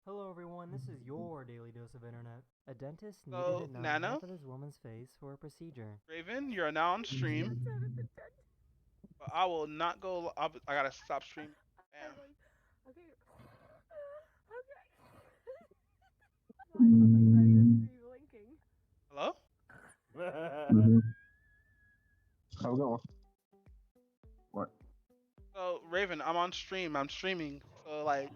Hello everyone, this is your daily dose of internet. A dentist needed So, to numb Nana, half of this woman's face for a procedure. Raven, you're now on stream, but I will not go. I gotta stop streaming. Bam. Okay. Okay. I'm not like ready. This is me blinking. Hello? Mhm. How's it going? What? So, Raven, I'm on stream. I'm streaming. So, like,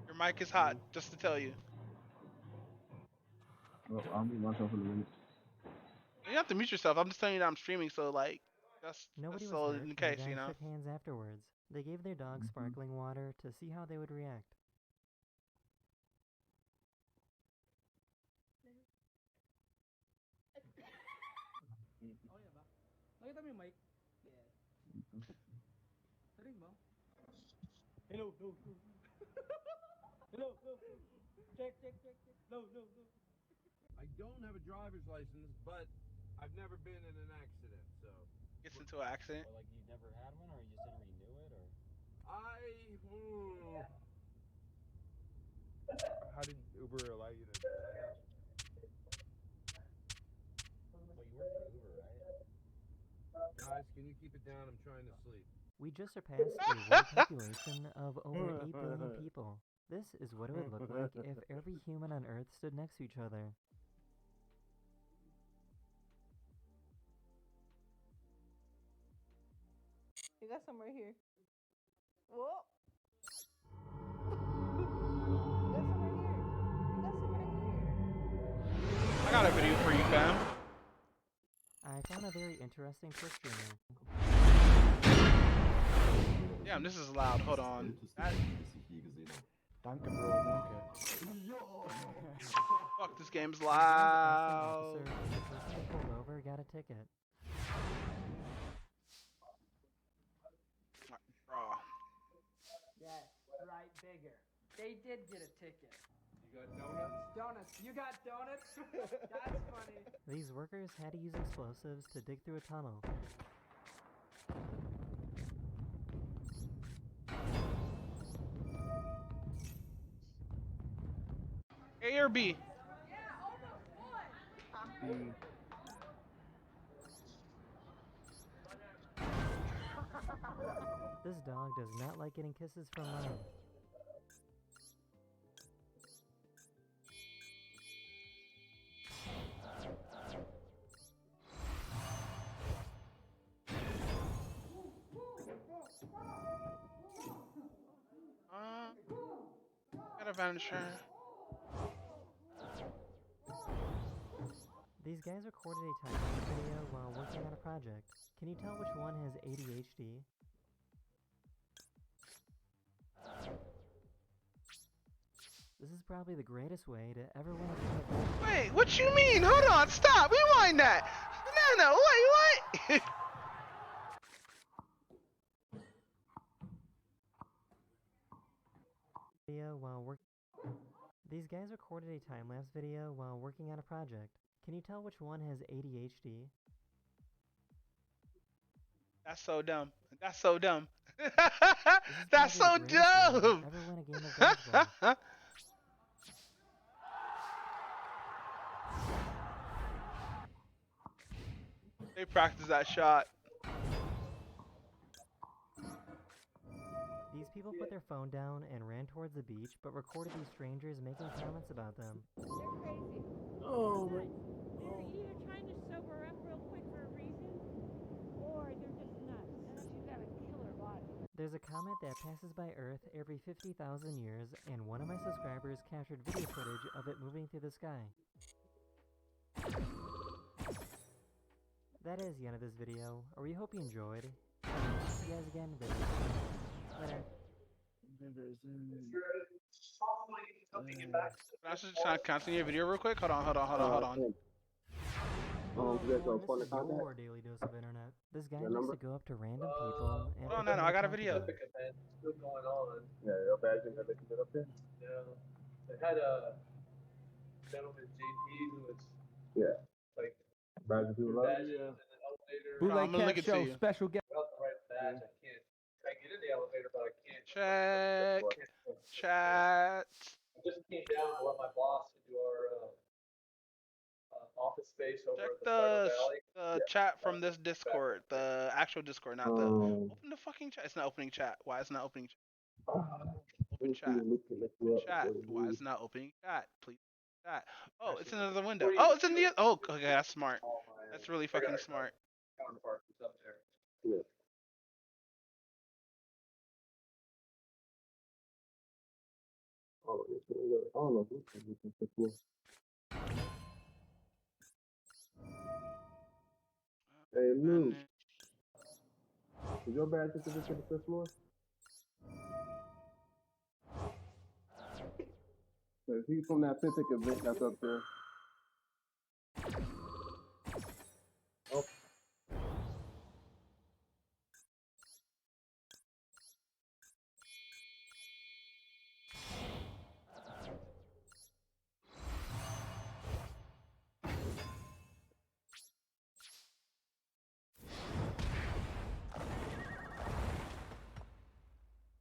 your mic is hot, just to tell you. Well, I'll mute myself in a minute. You don't have to mute yourself. I'm just telling you that I'm streaming. So, like, that's Nobody was so hurt, in and the case, guys shook hands afterwards. They gave their dog Mhm. sparkling water to see how they would react. Oh yeah ba? Nakita mo yung mic? Yes. Sering ba? Hello, no, no. Hello, no, no. Check. No. I don't have a driver's license, but I've never been in an accident, so Gets into an accident. Or like you've never had one, or you just didn't renew it, or How did Uber allow you to sign up? well, you work for Uber, right? Guys, can you keep it down? I'm trying to sleep. We just surpassed a world population of over 8 billion people. This is what it would look like if every human on Earth stood next to each other. You got some right here. Whoa. You got some right here. I got a video for you, fam. I found a very interesting Twitch streamer. Damn, this is loud. Hold on. Danke, Bro, danke. Fuck, this game's The guy's loud. Iceland officer, the person who pulled over, got a ticket. Bro. Yes, right bigger. They did get a ticket. You got donuts? Donuts. You got donuts? That's funny. These workers had to use explosives to dig through a tunnel. A or B? This dog does not like getting kisses from mom. Got a vanisher. These guys recorded a time-lapse video while working on a project. Can you tell which one has ADHD? This is probably the greatest way to ever win a game of golf. Wait, what you mean? Hold on, stop. Rewind that. No, wait, what? Video while work. These guys recorded a time-lapse video while working on a project. Can you tell which one has ADHD? That's so dumb. That's so dumb. This is That's so probably the greatest way to dumb. ever win a game of dodgeball. They practice that shot. These people put their phone down and ran towards the beach, but recorded these strangers making comments about them. They're crazy. Oh, They're either trying to sober up real quick for a reason, or they're just nuts. Unless you've got a killer body. There's a comet that passes by Earth every 50,000 years, and one of my subscribers captured video footage of it moving through the sky. That is the end of this video, or we hope you enjoyed. See you guys again very soon. Later. I was just trying to continue your video real quick. Hold on. You guys Hello got a everyone, point this of is contact? your daily dose of internet. This guy Your likes number? to go up to random people and Hold on, pretend I got a to talk to video. them. Still going on. Yeah, your badge and everything get up there? Yeah. They had a gentleman JP who was Yeah. like Badge and people up? badges in an elevator. Hold on, I'm gonna link it to you. special guest. Without the right badge, I can't. I get in the elevator, but I can't. Check. Chat. just came down to let my boss do our office space over Check at the Cyber Valley. the chat from this Discord, the actual Discord, not the. Open the fucking chat. It's not opening chat. Why is it not opening chat? Open chat. Chat. Why is it not opening chat? Please chat. Oh, it's in another window. Oh, it's in the. Oh, okay, that's smart. That's really fucking smart. Counterpart is up there. Yeah. Oh, I don't know. Hey, Luke, is your badge certificate to the fifth floor? Cause he's from that Pythic event that's up there. Oh.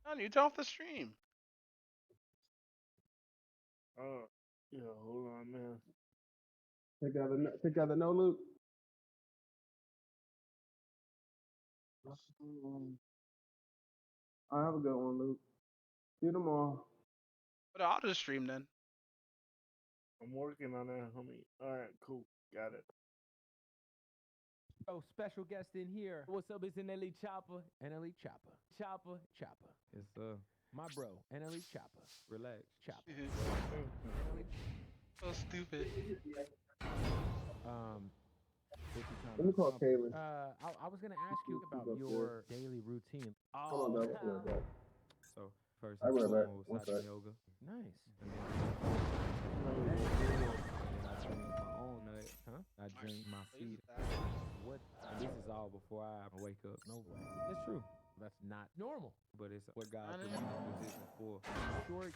John, you turn off the stream. Yeah, hold on, man. Take out the no, Luke. I have a good one, Luke. See you tomorrow. But I'll just stream then. I'm working on that, homie. All right, cool. Got it. Oh, special guest in here. What's up? It's NLE Chopper. NLE Chopper. Chopper. It's My bro. NLE Chopper. relax. Chopper. So stupid. What you talking Let me call about? Kaylin. I was gonna ask you about She's your daily routine. Hold on, Doug. Hold on, Doug. So first I and read that. foremost, One I do sec. yoga, Nice. and then I drink my own nut. I drink my seed. What? And this is all before I wake up. No way. It's true. That's not normal. But it's what God I put me in this position for. Short.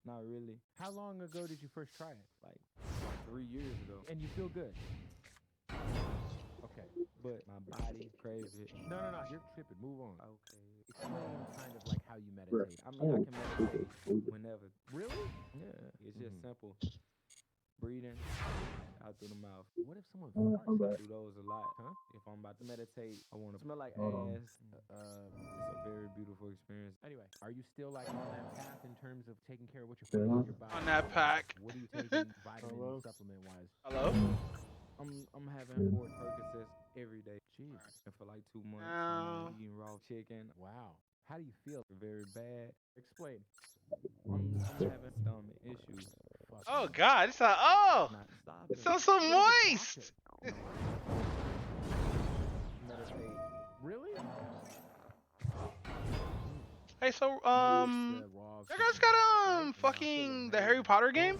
Not really. How long ago did you first try it? Like 3 years ago. And you feel good? Okay. But my body craves it. No. You're tripping. Move on. Okay. Explain kind of like how you meditate. I mean, I can meditate whenever. Really? Yeah. It's just simple. Breathing out through the mouth. What if someone I'm farts? back. I do those a lot. If I'm about to meditate, I want to smell like Hold on. ass. It's a very beautiful experience. Anyway, are you still like on that path in terms of taking care of what you're Yeah. putting in your body? On that pack. What are you taking vitamin Hello? supplement wise? Hello? I'm having 4 Percocets every day. Jeez. And for like 2 months, No. I'm eating raw chicken. Wow. How do you feel? Very bad. Explain. I'm having stomach issues. Fuck. Oh God! It's like, oh, Not stop it it. sounds so moist. Meditate. Really? Hey, so Yeah, raw you guys got fucking the Harry Potter game?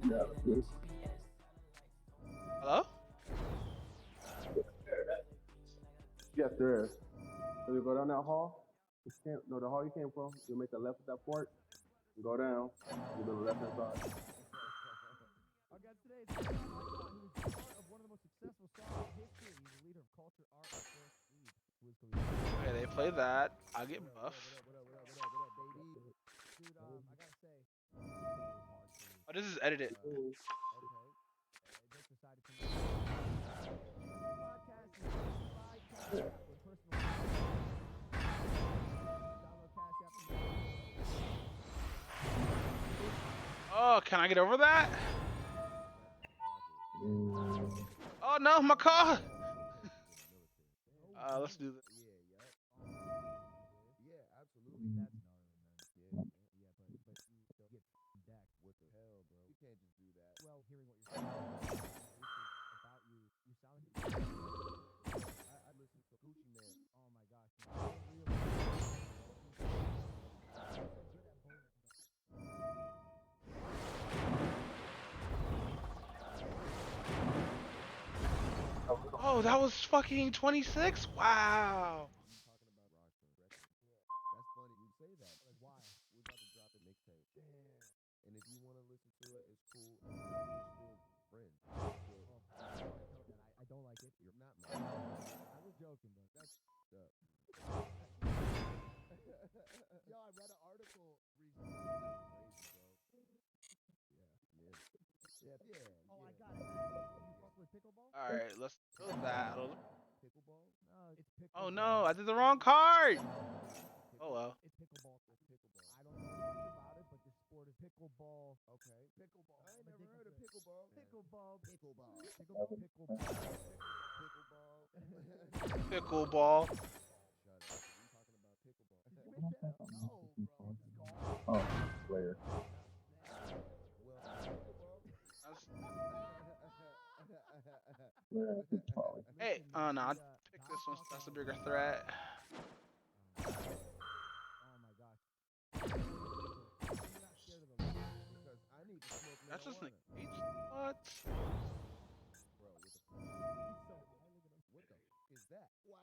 Yeah. Hello? Yes, there is. So you go down that hall. The hall you came from. You make a left at that port. You go down. You go to the left hand side. Our guest today is John Marcon, who is part of one of the most successful stars in history. He's the leader of culture, art, and sports. Wiz Khalifa. Okay, they play that. I'll get buff. What up, baby? Dude, I gotta say, Oh, this is edited. okay. I just decided to make podcast is by Cash App with personal download Cash App from Oh, can I get over that? Oh no, my car. Let's do this. Yeah, absolutely. That's gnarly, man. Yeah, but you still get deck. What the hell, bro? You can't just do that. Well, hearing what you're saying about you, you sound like I listened to Gucci Man. Oh my gosh. I didn't realize. Oh, that was fucking 26. Wow. That's funny you say that. Like, why? We're about to drop a mixtape. Damn. And if you want to listen to it, it's cool. We're still friends. I don't like it. You're not mad. I was joking, but that's Up. Yo, I read an article recently. That's crazy, bro. Yeah. Oh, I got it. You fuck with pickleball? All right, let's do that. Pickleball? No, it's pickleball. Oh no, I did the wrong card. Oh well. It's pickleball. It's pickleball. I don't know much about it, but the sport is pickleball. Okay. Pickleball. I ain't never heard of pickleball. Pickleball. Pickleball. Pickleball. Pickleball. Pickleball. Shut up. I'm talking about pickleball. Did you make that? No, bro. It's Oh, player. Hey, oh no, I'll pick this one. That's a bigger threat. Oh my gosh. I'm not scared of the light because I need to smoke That's just an marijuana. H. What? Bro, what the he's so high, look at him. What the is that? Wow.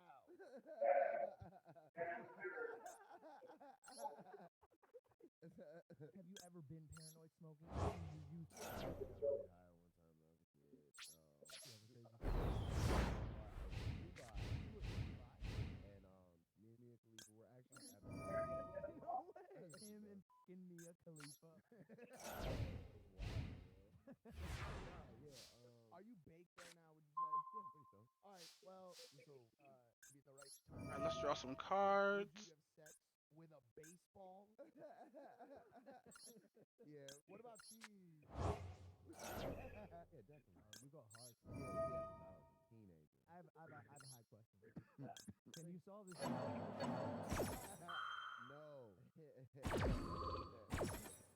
Have you ever been paranoid smoking? You used to. I got really high one time when I was a kid. And me and Khalifa were actually at the no way. Him and fucking Mia Khalifa. Are you baked right now, would you say? Yeah, pretty so. Alright, well, so be at the right time. Alright, let's draw some Would cards. you have sex with a baseball? Yeah. What about cheese? Yeah, definitely. We go hard. Yeah. I was a teenager. I have a high question. Can you solve this? No.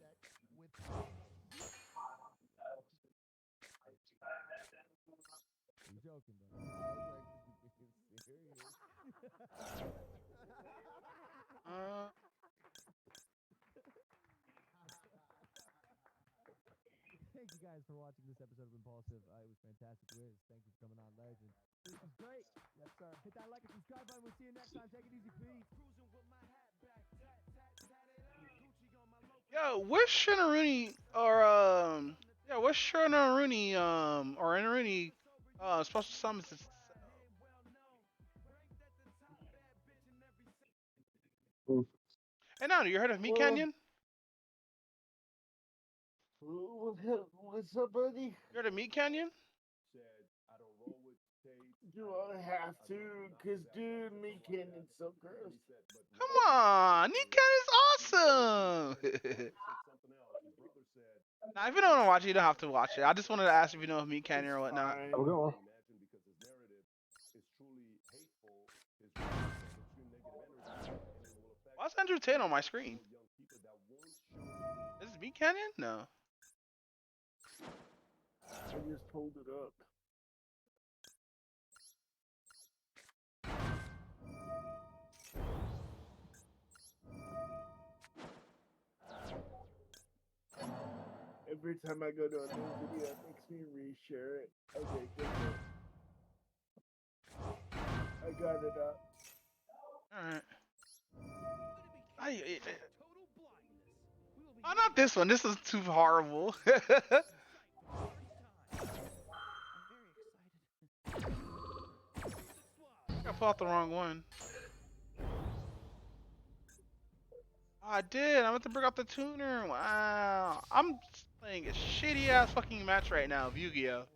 Sex with. You joking, bro? I was actually being serious. Thank you guys for watching this episode of Impulsive. It was fantastic, Wiz. Thank you for coming on, Legend. This was great. Yes, sir. Hit that like and subscribe button. We'll see you next time. Take it easy, peace. Yo, where's Shinaruni where's Shinaruni or Inaruni supposed to summon this? Hey Nanu, you heard of Meat Canyon? What's up, buddy? You heard of Meat Canyon? Do I have to? Cause dude, Meat Canyon's so gross. Come on, Meat Canyon's awesome. Now, if you don't want to watch it, you don't have to watch it. I just wanted to ask if you know of Meat Canyon or whatnot. Have a good one. Why's Andrew Tate on my screen? Is this Meat Canyon? No. I just pulled it up. Every time I go to a new video, it makes me reshare it. Okay, good. I got it up. Alright. Oh, not this one. This is too horrible. I pulled out the wrong one. Oh, I did. I meant to bring out the tuner. Wow. I'm playing a shitty ass fucking match right now of Yu-Gi-Oh.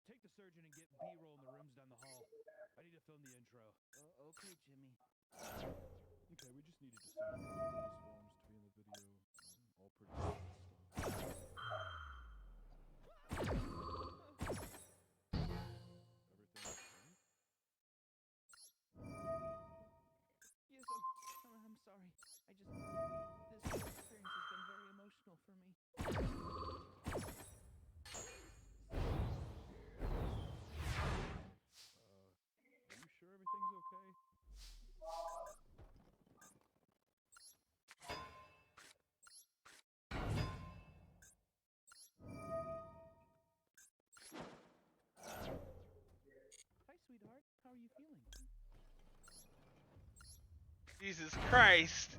Take the surgeon and get B-roll in the rooms down the hall. I need to film the intro. Okay, Jimmy. Okay, we just needed to sign these forms to be in the video. All pretty stuff. Yes, I'm sorry. This experience has been very emotional for me. Are you sure everything's okay? Hi, sweetheart. How are you feeling? Jesus Christ.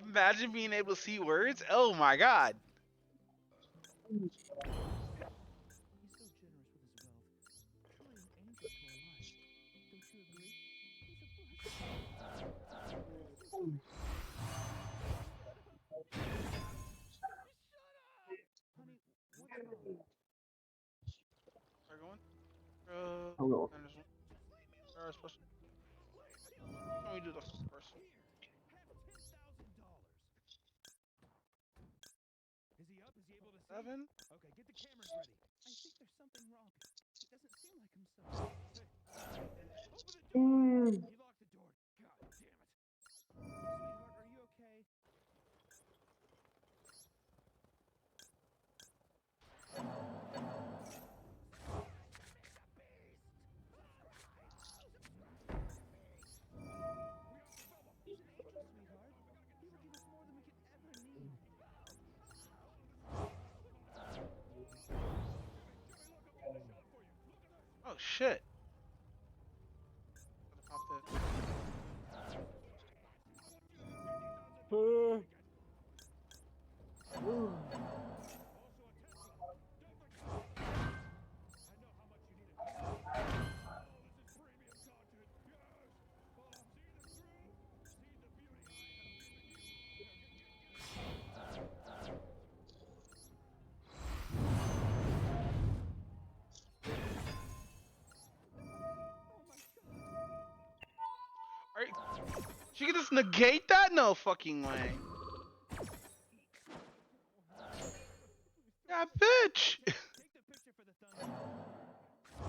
Imagine being able to see words. Oh my god. He's so generous with his wealth. Truly an angel to our lives. Don't you agree? He's a blessing. Honey, what's wrong? We're going. I'm going. Anderson. Where are we supposed to? How can we do the first person? Is he up? Is he able to see? 7. Okay, get the cameras ready. I think there's something wrong. He doesn't seem like himself. Hey, open the door! He locked the door. God damn it. Sweetheart, are you okay? Sweetheart, he will give us more than we could ever need. Oh shit. Gotta pop this. Are she can just negate that? No fucking way. Yeah, bitch. Take the picture for the thumbnail.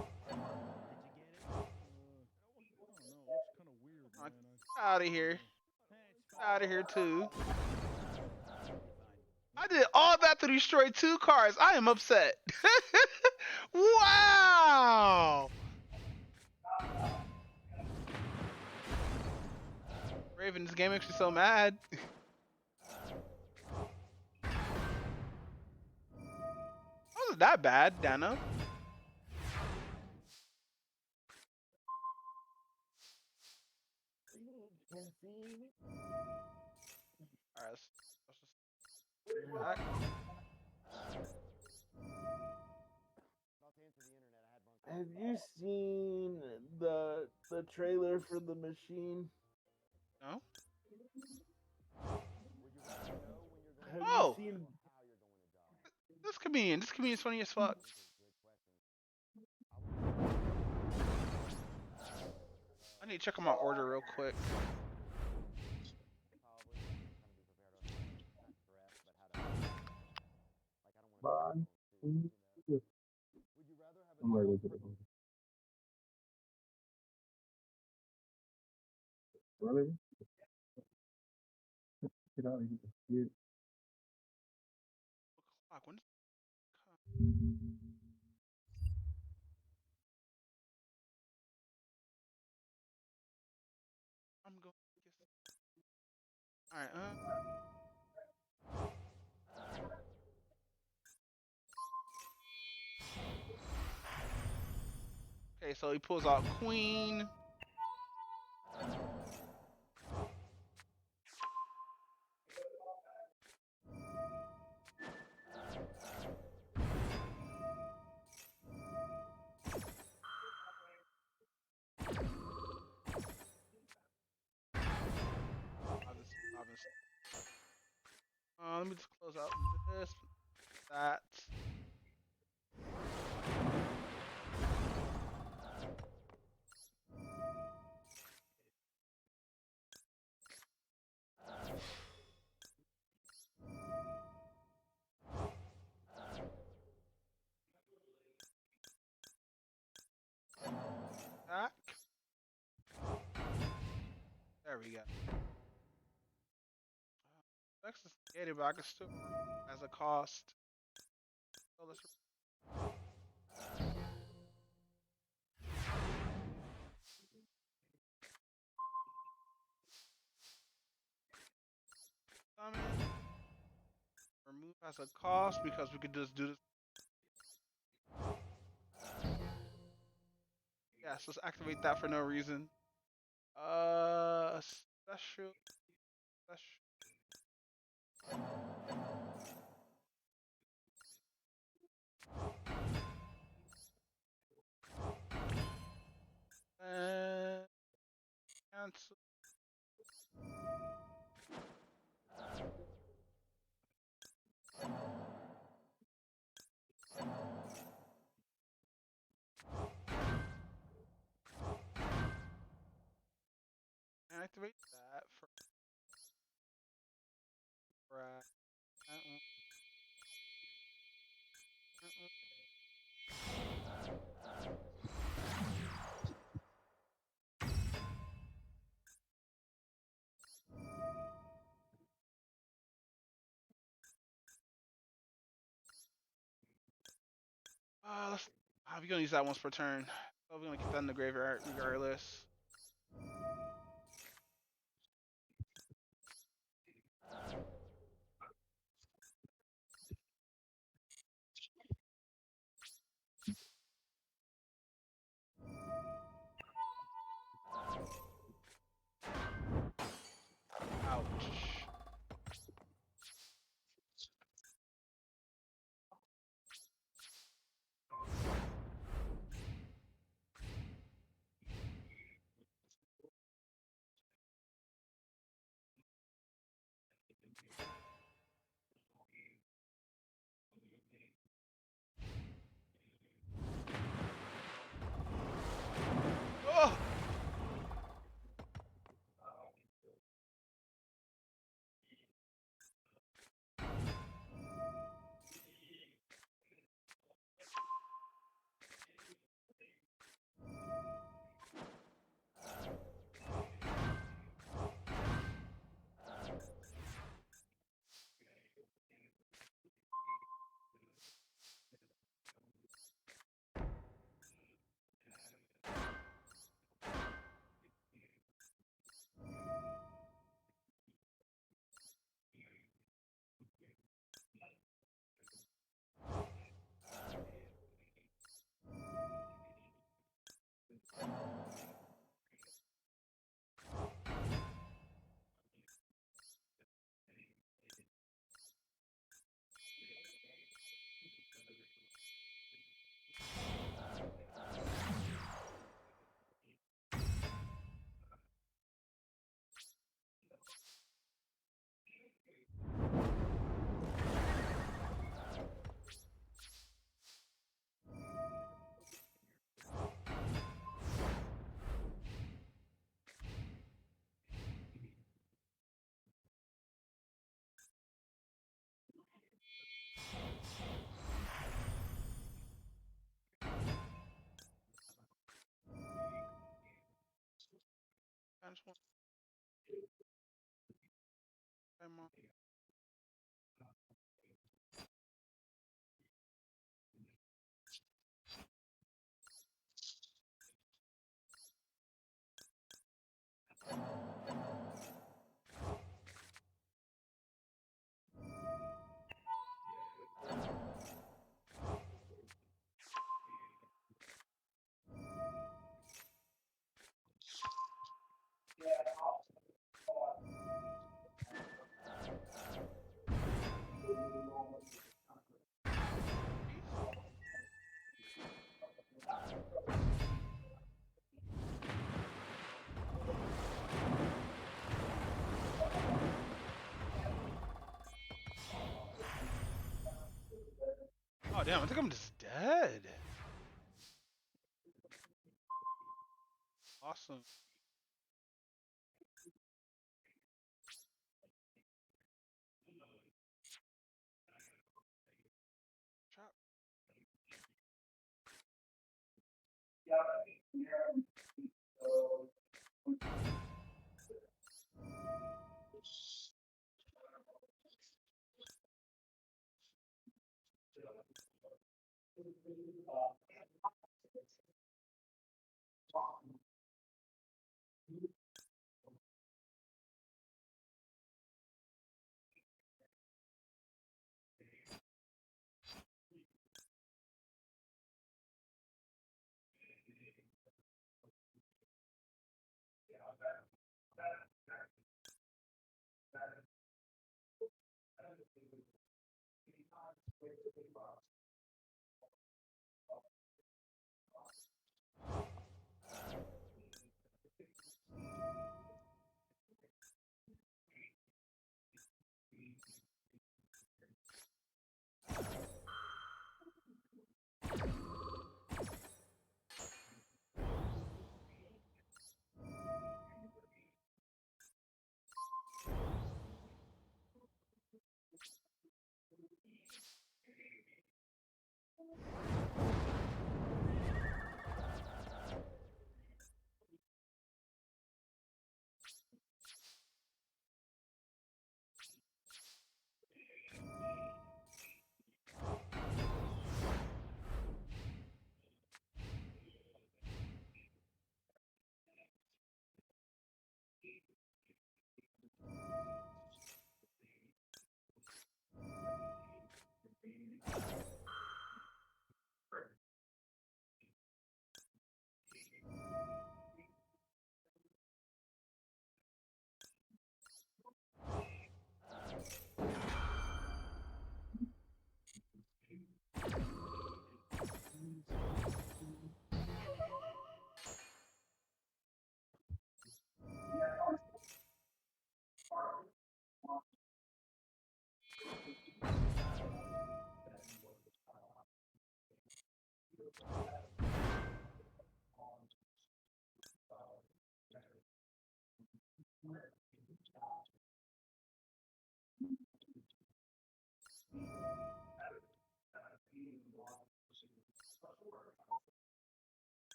Did you get it? I don't know. It looks kind of weird, man. Out of here. Hey, Out of here too. I did all that to destroy 2 cars. I am upset. Wow. Raven, this game makes me so mad. Wasn't that bad, Dano? Alright, let's just back. Have you seen the trailer for The Machine? No? Have Oh! you seen? This comedian's funny as fuck. I need to check on my order real quick. Bye. I'm ready to go. Really? Get out of here. Fuck, when I'm going to guess. Alright, okay, so he pulls out Queen. Let me just close out this, that. Back. There we go. Next is gated, but I can still as a cost. So let's summon. Remove as a cost because we could just do this. Yes, let's activate that for no reason. Special. Cancel. Activate that for that one. Let's. We're gonna use that once per turn. Oh, we're gonna keep that in the graveyard regardless. Ouch. Oh! I just want. I'm on. Oh damn! I think I'm just dead. Awesome. Trap.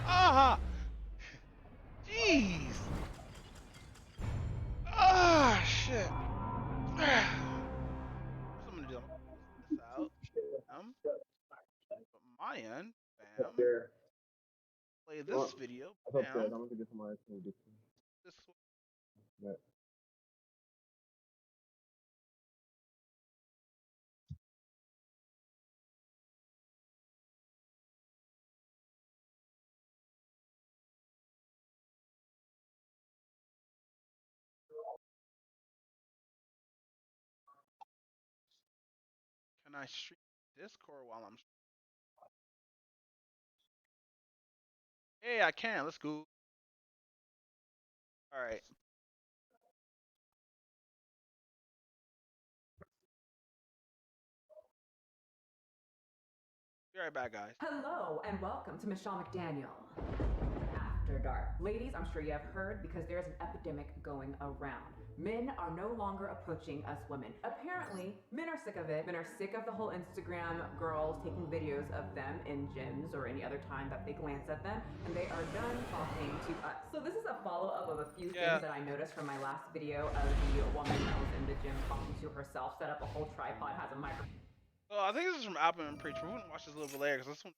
Ah! Jeez! Ah, shit. What I'm gonna do? I'm gonna close this out. From my end, bam. Play this video, That's upstairs. bam. I'm gonna get somebody to get you. This one. Yeah. Can I stream Discord while I'm? Hey, I can. Let's go. All right. Be right back, guys. Hello and welcome to Michelle McDaniel. After Dark. Ladies, I'm sure you have heard because there's an epidemic going around. Men are no longer approaching us women. Apparently, men are sick of it. Men are sick of the whole Instagram girls taking videos of them in gyms or any other time that they glance at them, and they are done talking to us. So this is a follow-up of a few things that I noticed from my last video of the woman that was in the gym talking to herself, set up a whole tripod, has a microphone. So I think this is from Alvin and Preacher. We're gonna watch this a little bit later because this one.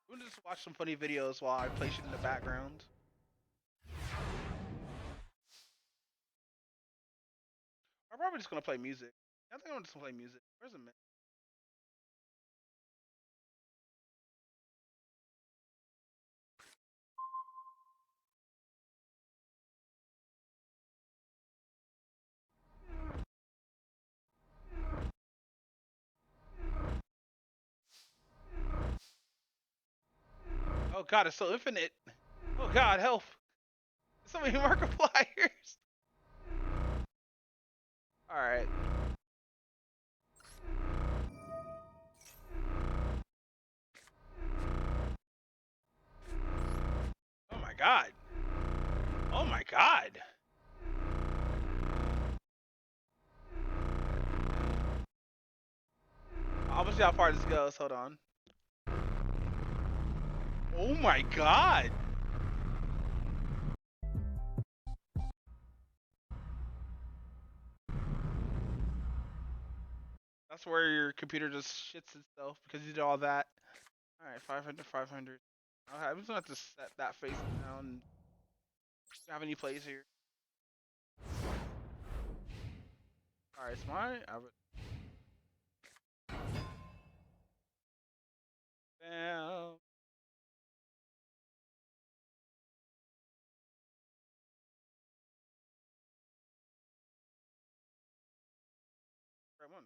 We're gonna just watch some funny videos while I play shit in the background. I'm probably just gonna play music. I think I'm just gonna play music. Where's the mix? Oh god, it's so infinite. Oh god, help. So many Markipliers. Alright. Oh my god. Oh my god. I'll see how far this goes. Hold on. Oh my god. That's where your computer just shits itself because you did all that. Alright, 500, 500. I'm just gonna have to set that face down. Have any plays here? Alright, it's my. Bam. Right one.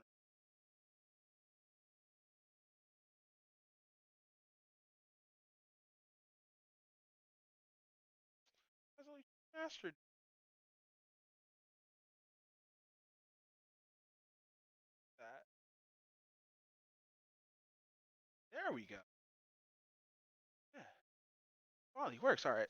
That's only mastered. That. There we go. Yeah. Quality works. All right.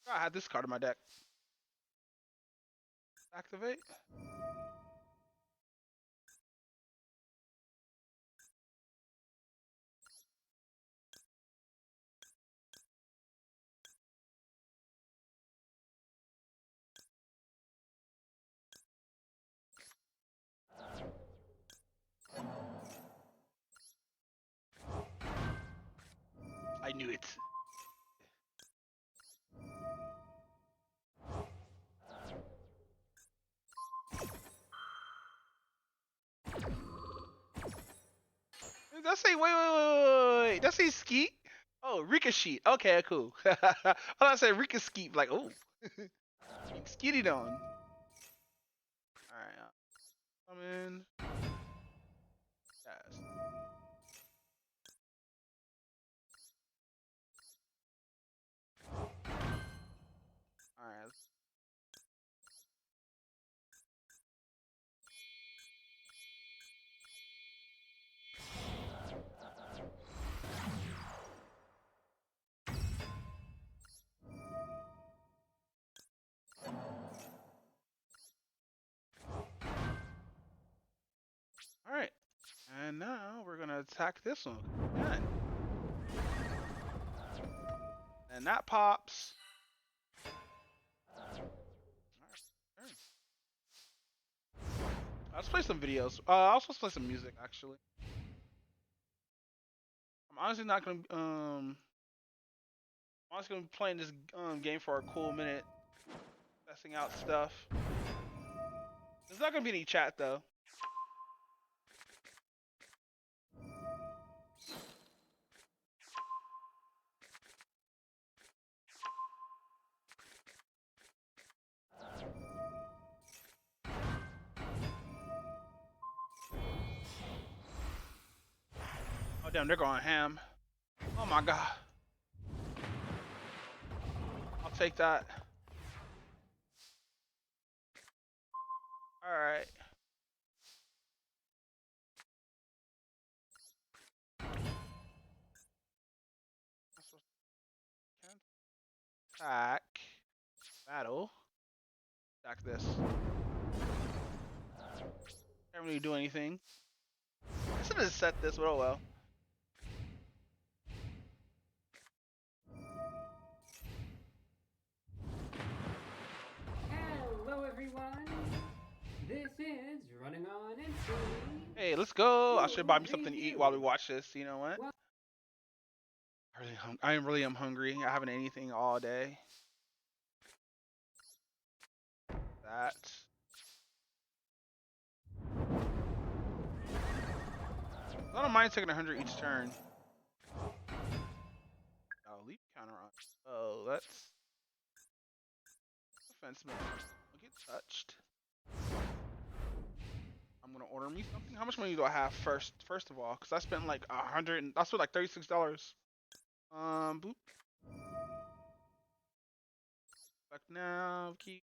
I had this card in my deck. Activate. I knew it. Does that say wait? Does that say skeet? Oh, Rika sheet. Okay, cool. I thought I said Rika skeet. Like, oh, skeeted on. All right, come in. Yes. All right. Alright, and now we're gonna attack this one again. And that pops. Alright. Let's play some videos. I'll also play some music actually. I'm honestly not gonna I'm honestly gonna be playing this game for a cool minute. Testing out stuff. There's not gonna be any chat though. Oh damn, they're going ham. Oh my god. I'll take that. Alright. Attack. Battle. Attack this. Can't really do anything. I should have set this, but oh well. Hello everyone. This is Running on Empty. Hey, let's go. I should buy me something to eat while we watch this. You know what? I really am hungry. I haven't eaten anything all day. That. I don't mind taking 100 each turn. Oh, leap counter on. Oh, let's. Defense mode. Don't get touched. I'm gonna order me something. How much money do I have first of all? Cause I spent like $100. I spent like $36. Boop. Back now. Keep.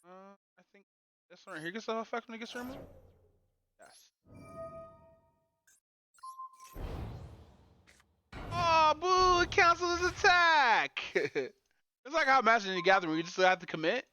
I think this one right here gets the effect when it gets removed. Yes. Oh, boo! It cancels his attack. It's like how Magic the Gathering, you just have to commit.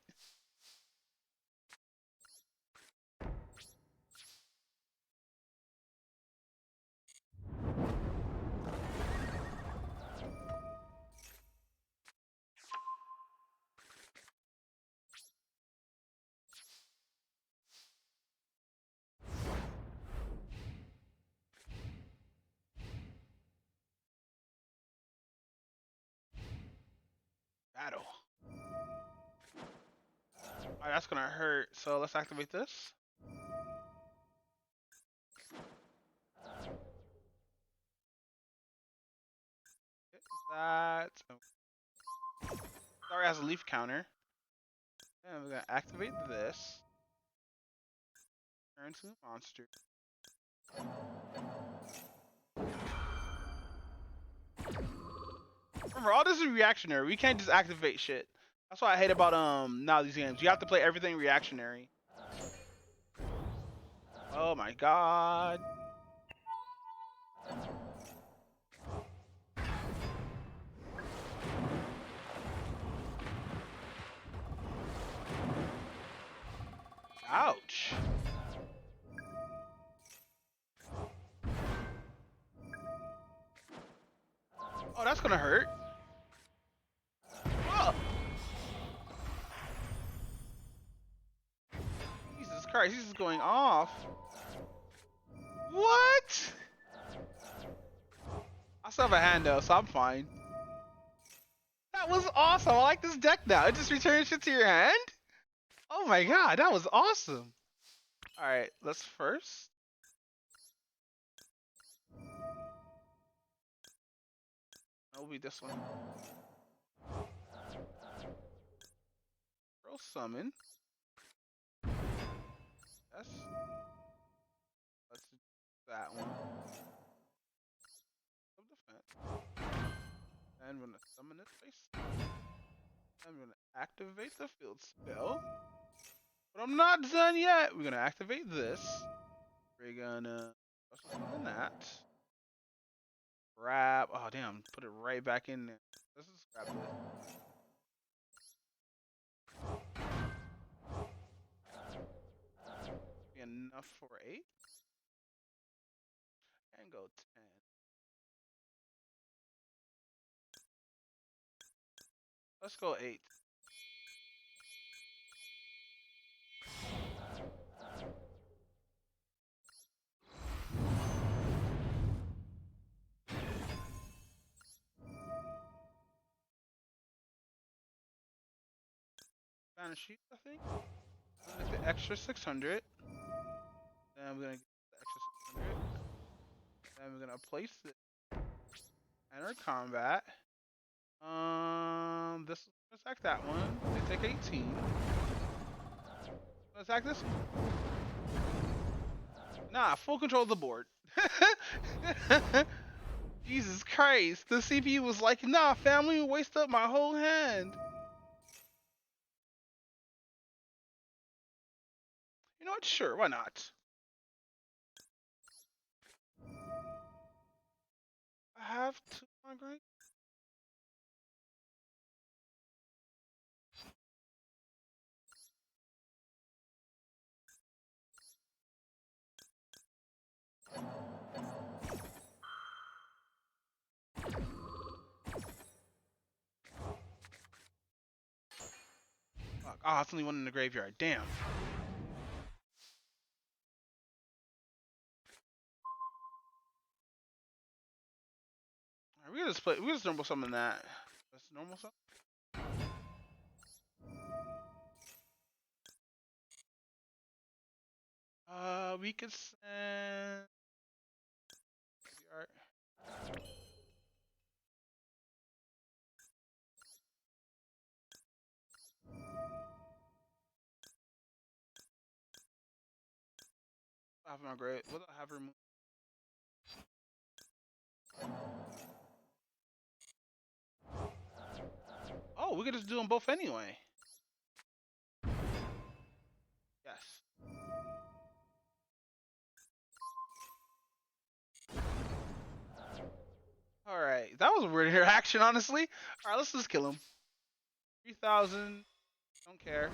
Battle. Alright, that's gonna hurt. So let's activate this. Get that. Sorry, it has a leaf counter. And we're gonna activate this. Turn to a monster. Remember, all this is reactionary. We can't just activate shit. That's what I hate about now these games. You have to play everything reactionary. Oh my god. Ouch. Oh, that's gonna hurt. Oh. Jesus Christ, he's just going off. What? I still have a hand though, so I'm fine. That was awesome. I like this deck now. It just returns shit to your hand? Oh my god, that was awesome. Alright, let's first That will be this one. Girl summon. Yes. Let's do that one. Of defense. And we're gonna summon this face. I'm gonna activate the field spell. But I'm not done yet. We're gonna activate this. We're gonna also summon that. Grab. Oh damn! Put it right back in there. Let's just grab this. Be enough for 8. And go 10. Let's go 8. Spanish sheet, I think. Like the extra 600. Then we're gonna get the extra 600. Then we're gonna place it. Enter combat. Let's attack that one. They take 18. Let's attack this one. Nah, full control of the board. Jesus Christ. The CPU was like, nah, family, waste up my whole hand. You know what? Sure, why not? I have 2 migraine. Fuck. Oh, it's only one in the graveyard. Damn. Alright, we just normal summon that. That's normal summon. We could send graveyard. I have my grave. What do I have removed? Oh, we could just do them both anyway. Yes. Alright, that was a weird interaction, honestly. Alright, let's just kill him. 3,000. Don't care.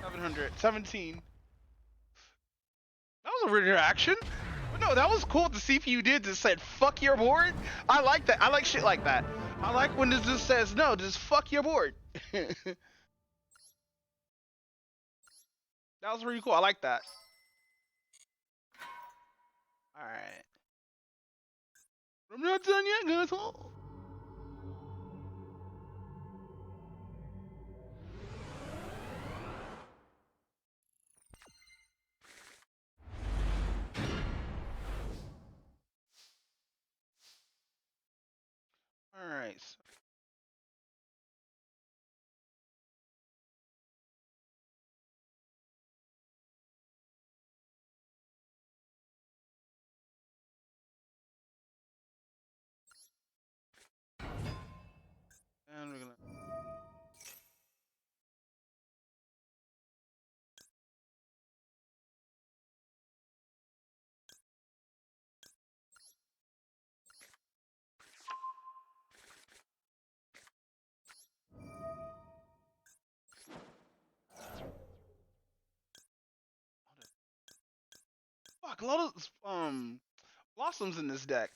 700. 17. That was a weird interaction. But no, that was cool what the CPU did. Just said, fuck your board. I like that. I like shit like that. I like when this just says, no, just fuck your board. That was pretty cool. I like that. Alright. I'm not done yet, guys. Alright. And we're gonna. Fuck, a lot of blossoms in this deck.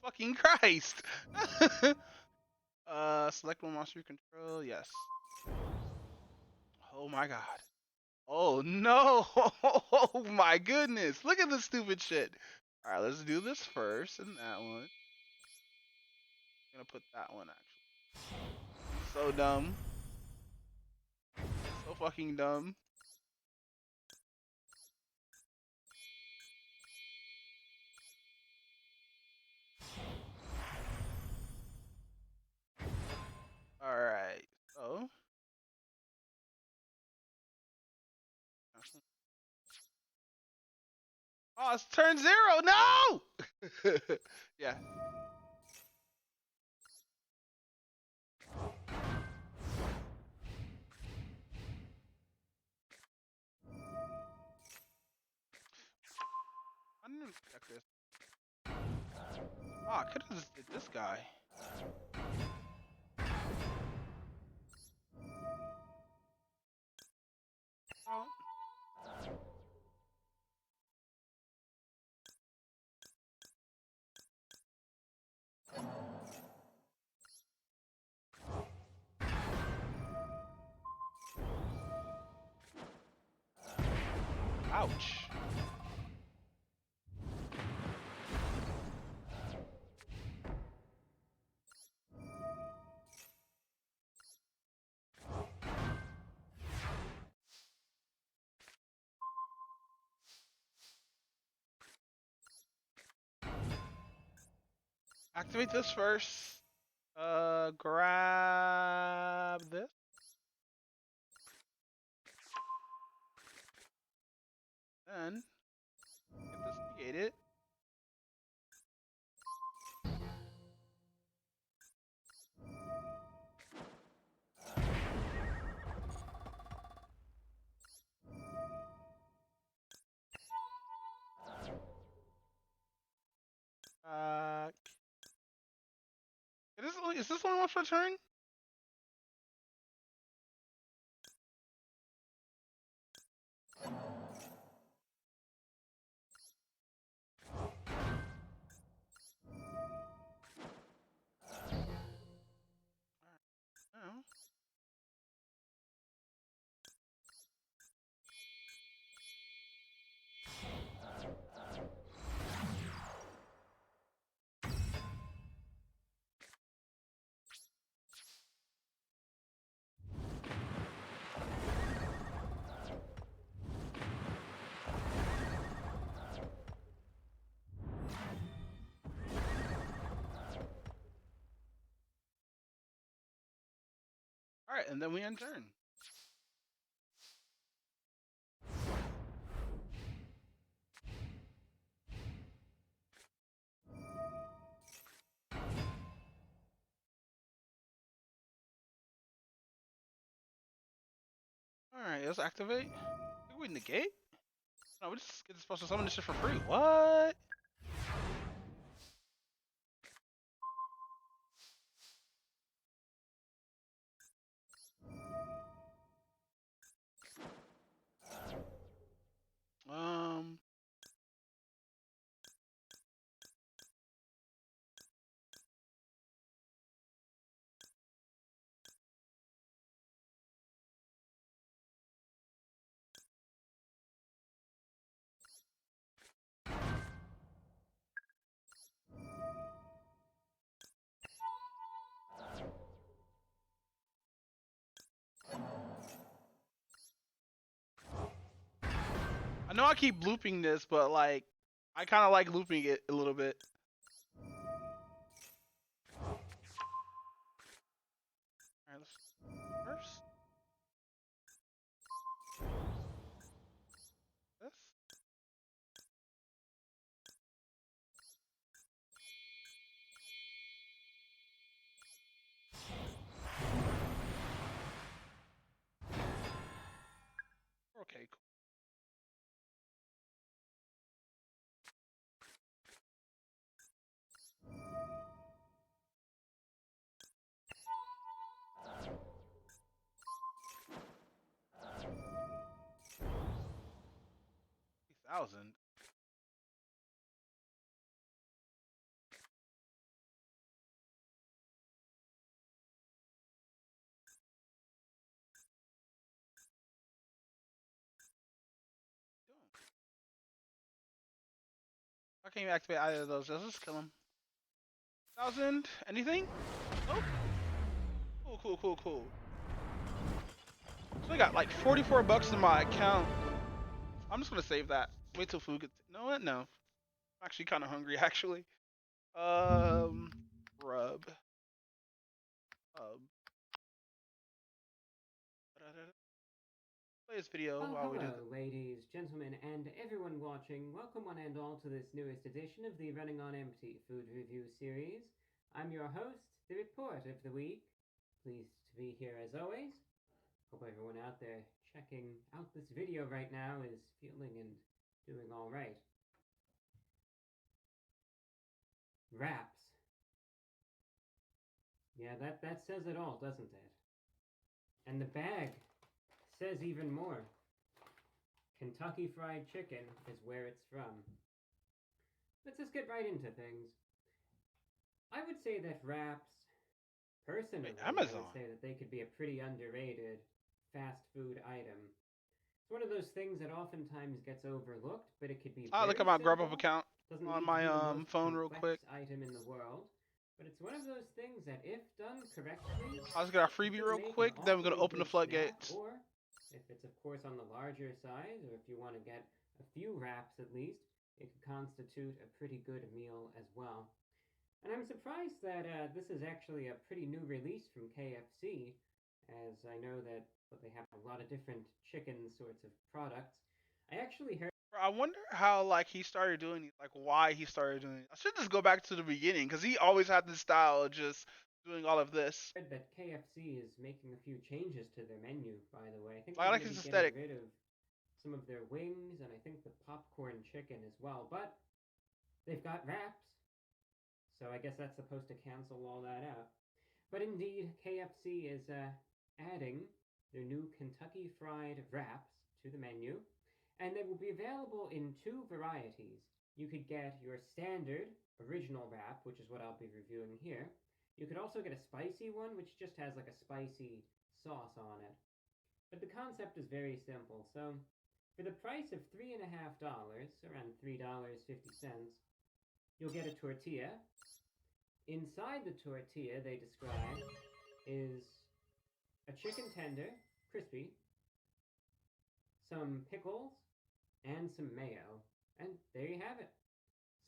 fucking Christ! Select one monster you control. Yes. Oh my god. Oh no! Oh my goodness! Look at this stupid shit. All right, let's do this first, and that one. I'm gonna put that one actually. So dumb. So fucking dumb. All right. So. Oh, it's turn 0. No! Yeah. I didn't expect this. Oh, I could have just did this guy. Oh. Ouch. Activate this first. Grab this. Then get this negated. Is this only one for a turn? Oh. Alright, and then we end turn. Alright, let's activate. Did we negate? No, we just get supposed to summon this shit for free. What? Um. I know I keep looping this, but like, I kind of like looping it a little bit. Alright, let's first. This. Okay, cool. $3,000. can't even activate either of those. Let's just kill him. 1,000. Anything? Nope. Cool. So I got like 44 bucks in my account. I'm just gonna save that. Wait till food gets. You know what? No. I'm actually kind of hungry, actually. Rub. Play this video while we do Hello, ladies, gentlemen, and everyone watching. Welcome one and all to this newest edition of the Running on Empty food review series. I'm your host, the Report of the Week. Pleased to be here as always. Hope everyone out there checking out this video right now is feeling and doing all right. Wraps. Yeah, that says it all, doesn't it? And the bag says even more. Kentucky Fried Chicken is where it's from. Let's just get right into things. I would say that wraps, personally, Amazon. I would say that they could be a pretty underrated fast food item. It's one of those things that oftentimes gets overlooked, but it could be I'll look at my Grubhub account on my phone real quick. Item in the world, but it's one of those things that, if done correctly, I'll just get our freebie real quick. Then we're gonna open the floodgates. Or if it's of course on the larger side, or if you want to get a few wraps at least, it could constitute a pretty good meal as well. And I'm surprised that this is actually a pretty new release from KFC, as I know that they have a lot of different chicken sorts of products. I actually heard. I wonder how like he started doing these, like why he started doing it. I should just go back to the beginning because he always had this style of just doing all of this. That KFC is making a few changes to their menu, by the way. I think I like his aesthetic. Getting rid of some of their wings and I think the popcorn chicken as well, but they've got wraps, so I guess that's supposed to cancel all that out. But indeed, KFC is adding their new Kentucky Fried Wraps to the menu, and they will be available in two varieties. You could get your standard original wrap, which is what I'll be reviewing here. You could also get a spicy one, which just has like a spicy sauce on it. But the concept is very simple. So for the price of $3.50, around $3.50, you'll get a tortilla. Inside the tortilla, they describe, is a chicken tender, crispy, some pickles, and some mayo. And there you have it.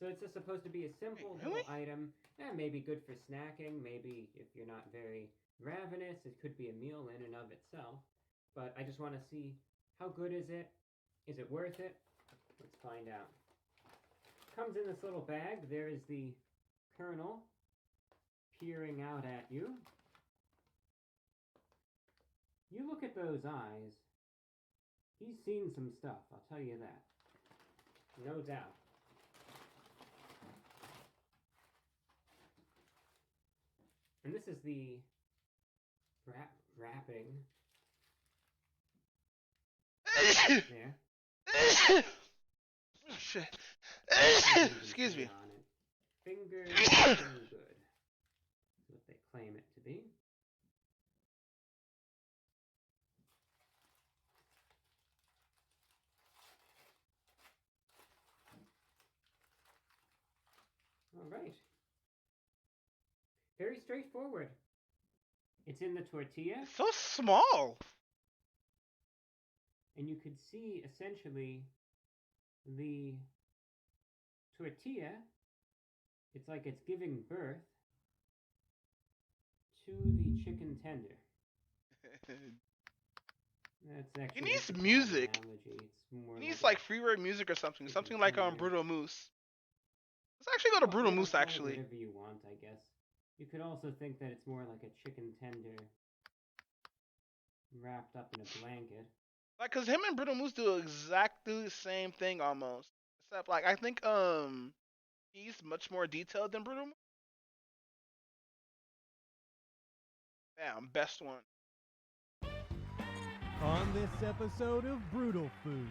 So it's just supposed to be a simple little item. Maybe good for snacking. Maybe if you're not very ravenous, it could be a meal in and of itself. But I just want to see, how good is it? Is it worth it? Let's find out. Comes in this little bag. There is the Colonel peering out at you. You look at those eyes. He's seen some stuff, I'll tell you that. No doubt. And this is the wrapping. There. Shit. Excuse me. Fingers looking good. That's what they claim it to be. All right. Very straightforward. It's in the tortilla. It's so small. And you could see essentially the tortilla. It's like it's giving birth to the chicken tender. That's actually. He needs music. He needs like freeware music or something. Something like Brutal Moose. Let's actually go to Brutal Moose actually. Whatever you want, I guess. You could also think that it's more like a chicken tender wrapped up in a blanket. Like, cause him and Brutal Moose do exactly the same thing almost. Except like I think he's much more detailed than Brutal Moose. Damn, best one. On this episode of Brutal Foods,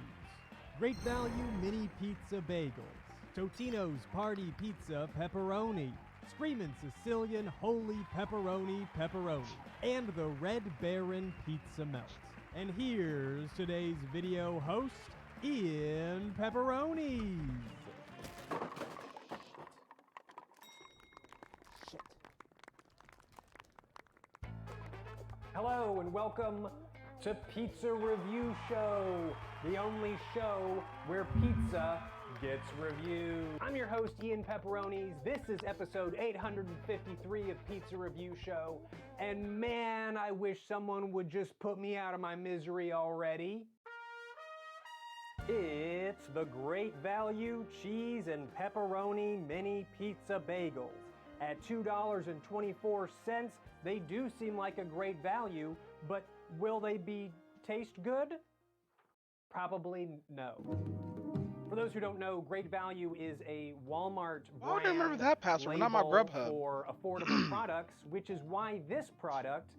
great value mini pizza bagels, Totino's Party Pizza Pepperoni, Screamin' Sicilian Holy Pepperoni, and the Red Baron Pizza Melt. And here's today's video host, Ian Pepperonis. Hello and welcome to Pizza Review Show, the only show where pizza gets reviewed. I'm your host, Ian Pepperonis. This is episode 853 of Pizza Review Show. And man, I wish someone would just put me out of my misery already. It's the Great Value Cheese and Pepperoni Mini Pizza Bagels. At $2.24, they do seem like a great value, but will they taste good? Probably no. For those who don't know, Great Value is a Walmart I brand don't remember that password, not my label Grubhub. for affordable products, which is why this product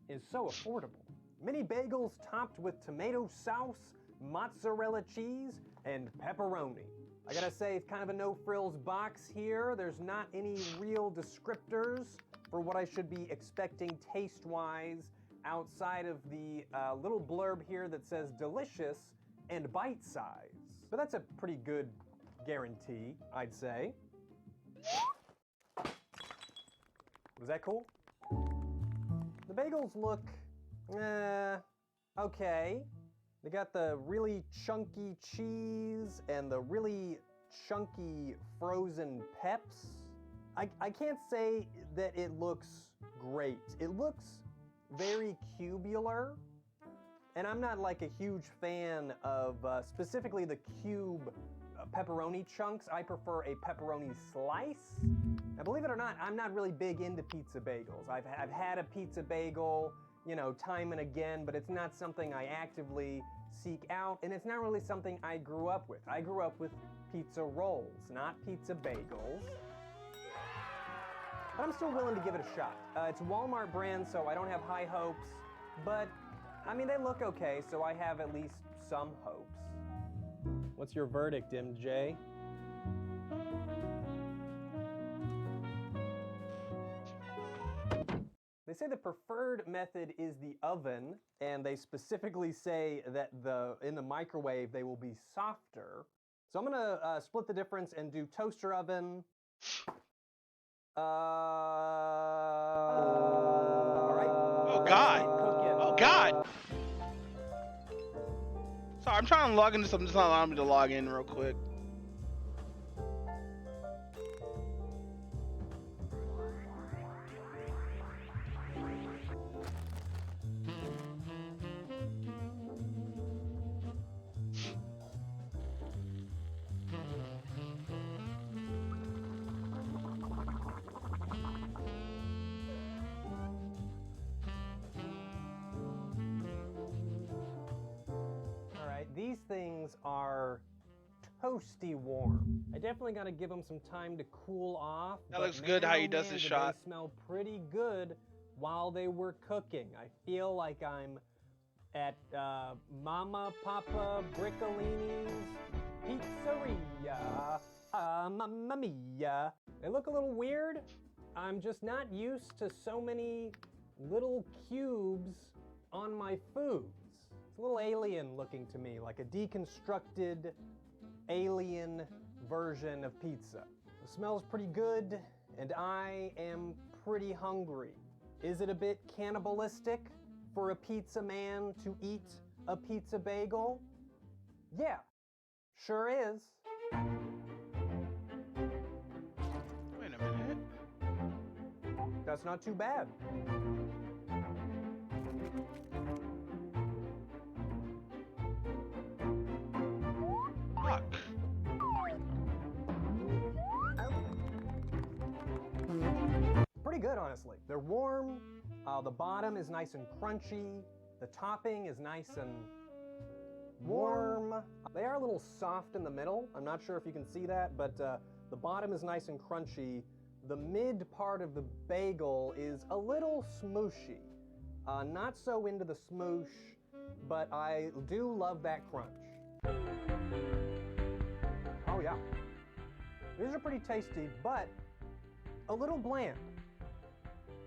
is so affordable. Mini bagels topped with tomato sauce, mozzarella cheese, and pepperoni. I gotta say, it's kind of a no-frills box here. There's not any real descriptors for what I should be expecting taste-wise outside of the little blurb here that says delicious and bite-size. But that's a pretty good guarantee, I'd say. Was that cool? The bagels look, okay. They got the really chunky cheese and the really chunky frozen peps. I can't say that it looks great. It looks very cubular, and I'm not like a huge fan of specifically the cube pepperoni chunks. I prefer a pepperoni slice. Now, believe it or not, I'm not really big into pizza bagels. I've had a pizza bagel, you know, time and again, but it's not something I actively seek out, and it's not really something I grew up with. I grew up with pizza rolls, not pizza bagels. But I'm still willing to give it a shot. It's a Walmart brand, so I don't have high hopes, but I mean, they look okay, so I have at least some hopes. What's your verdict, MJ? They say the preferred method is the oven, and they specifically say that in the microwave they will be softer. So I'm gonna split the difference and do toaster oven. All right. Oh God! Oh God! Sorry, I'm trying to log into something. It's not allowing me to log in real quick. These things are toasty warm. I definitely got to give them some time to cool off. That looks good how he does his shot. They smell pretty good while they were cooking. I feel like I'm at Mama Papa Briccolini's Pizzeria. Mamma mia. They look a little weird. I'm just not used to so many little cubes on my food. A little alien looking to me, like a deconstructed alien version of pizza. It smells pretty good, and I am pretty hungry. Is it a bit cannibalistic for a pizza man to eat a pizza bagel? Yeah, sure is. Wait a minute. That's not too bad. Fuck. Pretty good, honestly. They're warm, the bottom is nice and crunchy, the topping is nice and warm. They are a little soft in the middle. I'm not sure if you can see that, but the bottom is nice and crunchy. The mid part of the bagel is a little smooshy. Not so into the smoosh, but I do love that crunch. Oh yeah. These are pretty tasty, but a little bland.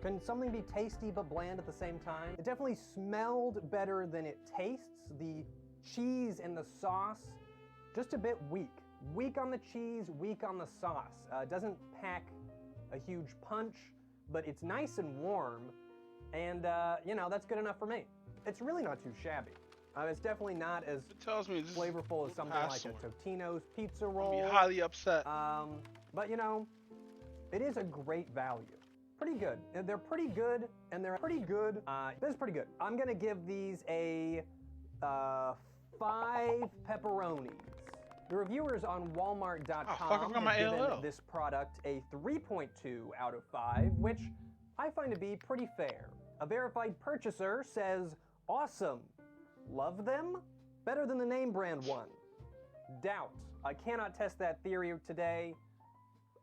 Can something be tasty but bland at the same time? It definitely smelled better than it tastes. The cheese and the sauce, just a bit weak. Weak on the cheese, weak on the sauce. It doesn't pack a huge punch, but it's nice and warm. And, you know, that's good enough for me. It's really not too shabby. It's definitely not as flavorful as something like a Totino's pizza roll. I'll be highly upset. But, you know, it is a great value. Pretty good. They're pretty good, and they're pretty good. This is pretty good. I'm gonna give these a 5 pepperonis. The reviewers on Walmart.com have given this product a 3.2 out of 5, which I find to be pretty fair. A verified purchaser says, awesome. Love them? Better than the name brand one. Doubt. I cannot test that theory today,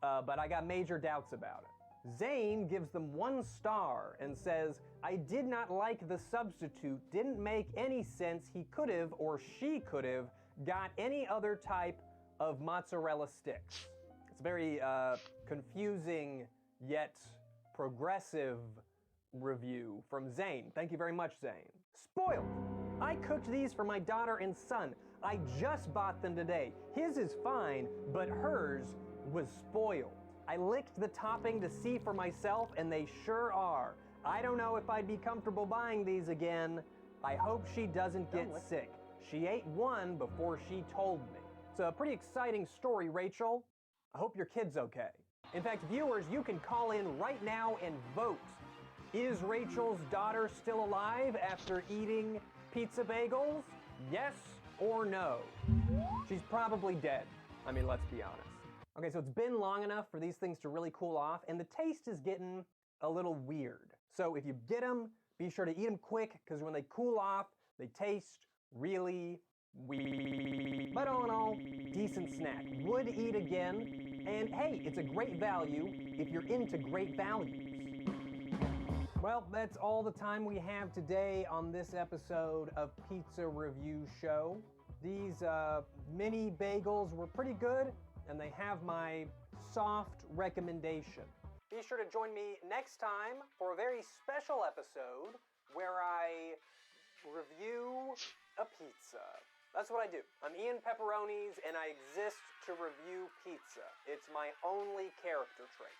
but I got major doubts about it. Zane gives them 1 star and says, I did not like the substitute, didn't make any sense, he could've or she could've got any other type of mozzarella sticks. It's a very confusing yet progressive review from Zane. Thank you very much, Zane. Spoiled. I cooked these for my daughter and son. I just bought them today. His is fine, but hers was spoiled. I licked the topping to see for myself, and they sure are. I don't know if I'd be comfortable buying these again. I hope she doesn't get sick. She ate one before she told me. It's a pretty exciting story, Rachel. I hope your kid's okay. In fact, viewers, you can call in right now and vote. Is Rachel's daughter still alive after eating pizza bagels? Yes or no? She's probably dead. I mean, let's be honest. Okay, so it's been long enough for these things to really cool off, and the taste is getting a little weird. So if you get them, be sure to eat them quick, because when they cool off, they taste really weird. But all in all, decent snack. Would eat again, and hey, it's a great value if you're into great values. Well, that's all the time we have today on this episode of Pizza Review Show. These mini bagels were pretty good, and they have my soft recommendation. Be sure to join me next time for a very special episode where I review a pizza. That's what I do. I'm Ian Pepperonis, and I exist to review pizza. It's my only character trait.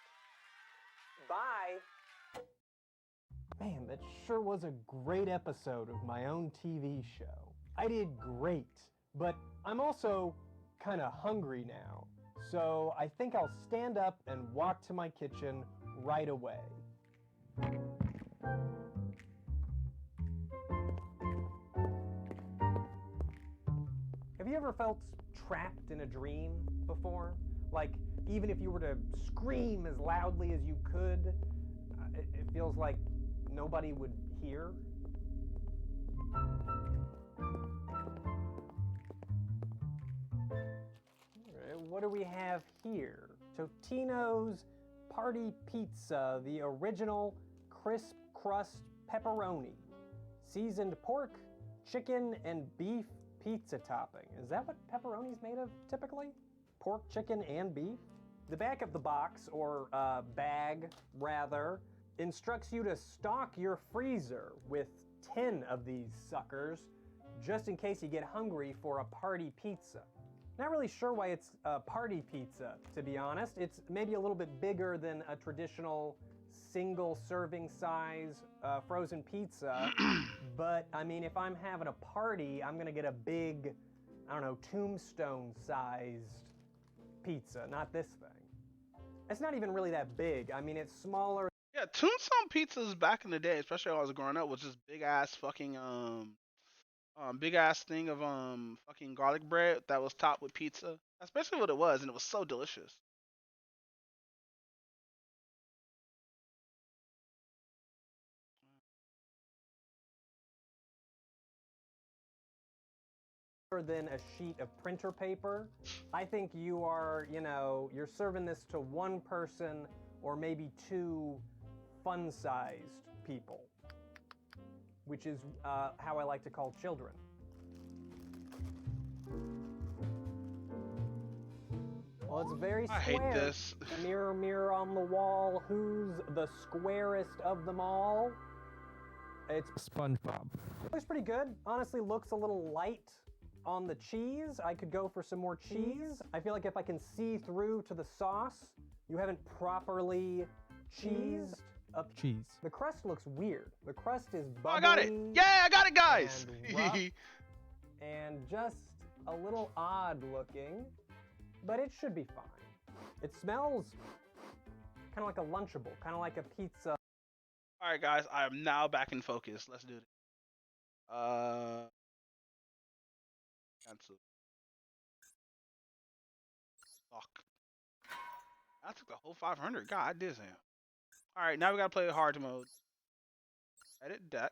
Bye! Man, that sure was a great episode of my own TV show. I did great, but I'm also kind of hungry now. So I think I'll stand up and walk to my kitchen right away. Have you ever felt trapped in a dream before? Like, even if you were to scream as loudly as you could, it feels like nobody would hear? What do we have here? Totino's Party Pizza, the original crisp crust pepperoni. Seasoned pork, chicken, and beef pizza topping. Is that what pepperoni's made of typically? Pork, chicken, and beef? The back of the box, or bag rather, instructs you to stock your freezer with 10 of these suckers, just in case you get hungry for a party pizza. Not really sure why it's a party pizza, to be honest. It's maybe a little bit bigger than a traditional single serving size frozen pizza. But I mean, if I'm having a party, I'm gonna get a big, I don't know, tombstone sized pizza, not this thing. It's not even really that big. I mean, it's smaller. Yeah, tombstone pizzas back in the day, especially when I was growing up, was just big ass fucking big ass thing of fucking garlic bread that was topped with pizza. Especially what it was, and it was so delicious. Than a sheet of printer paper. I think you are, you know, you're serving this to one person or maybe two fun-sized people, which is how I like to call children. Well, it's very square. I hate this. Mirror, mirror on the wall, who's the squarest of them all? It's SpongeBob. Looks pretty good. Honestly, looks a little light on the cheese. I could go for some more cheese. I feel like if I can see through to the sauce, you haven't properly cheesed cheese. The crust looks weird. The crust is bubbly. Oh, I got it. Yeah, I got it, guys. And rough and just a little odd looking, but it should be fine. It smells kind of like a Lunchable, kind of like a pizza. All right, guys, I am now back in focus. Let's do it. Cancel. Fuck. I took the whole 500. God damn. All right, now we gotta play hard mode. Edit deck.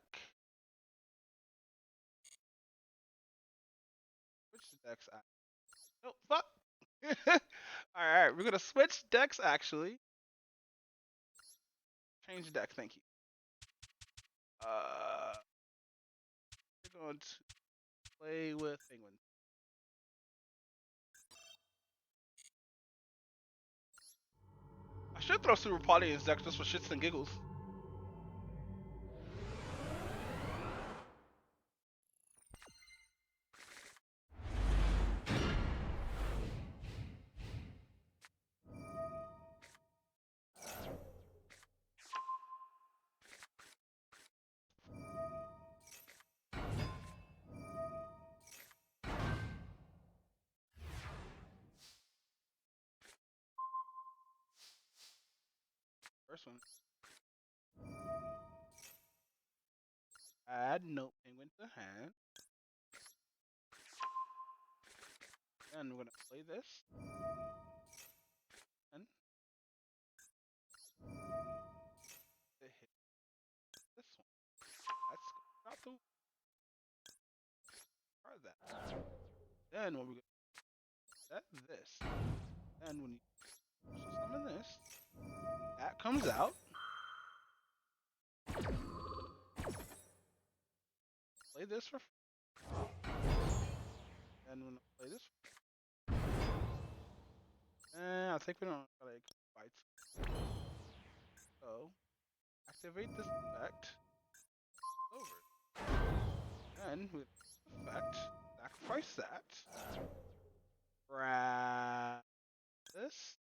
Switch decks. Oh fuck. All right, we're gonna switch decks actually. Change deck. Thank you. We're going to play with Penguin. I should throw Super Potty in deck just for shits and giggles. First one. Add note penguin to hand. And we're gonna play this. And hit this one. That's not too hard that. Then when we set this, and when you summon this, that comes out. Play this for. And when I play this. And I think we don't like fights. So activate this effect. Over. And with effect, sacrifice that. Grab this.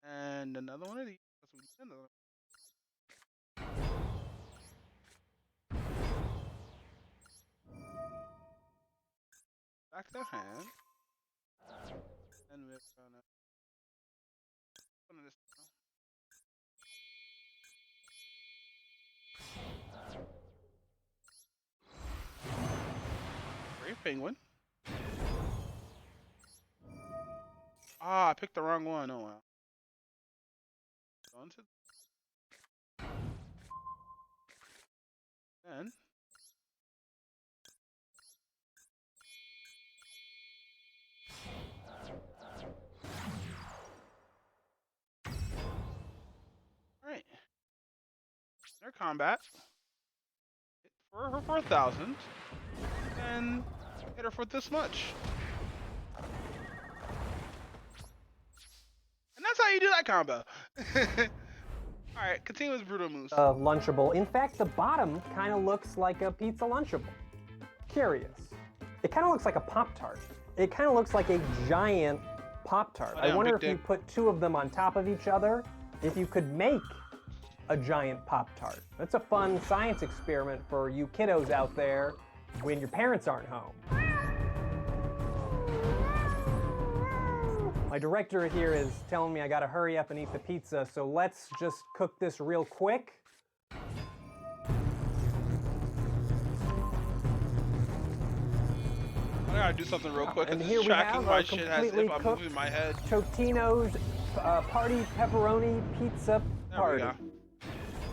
And another one of these. That's what we did, another one. Back to hand. And we're gonna this Brave Penguin. Ah, I picked the wrong one. Oh wow. Going to then alright. Their combat. Hit for her 4,000 and hit her for this much. And that's how you do that combo. Alright, continue with Brutal Moose. Lunchable. In fact, the bottom kind of looks like a pizza Lunchable. Curious. It kind of looks like a Pop-Tart. It kind of looks like a giant Pop-Tart. I wonder if you put two of them on top of each other, if you could make a giant Pop-Tart. That's a fun science experiment for you kiddos out there when your parents aren't home. My director here is telling me I gotta hurry up and eat the pizza, so let's just cook this real quick. I gotta do something real quick. And here we have my our shit has completely if I'm cooked moving my head. Totino's Party Pepperoni Pizza Party.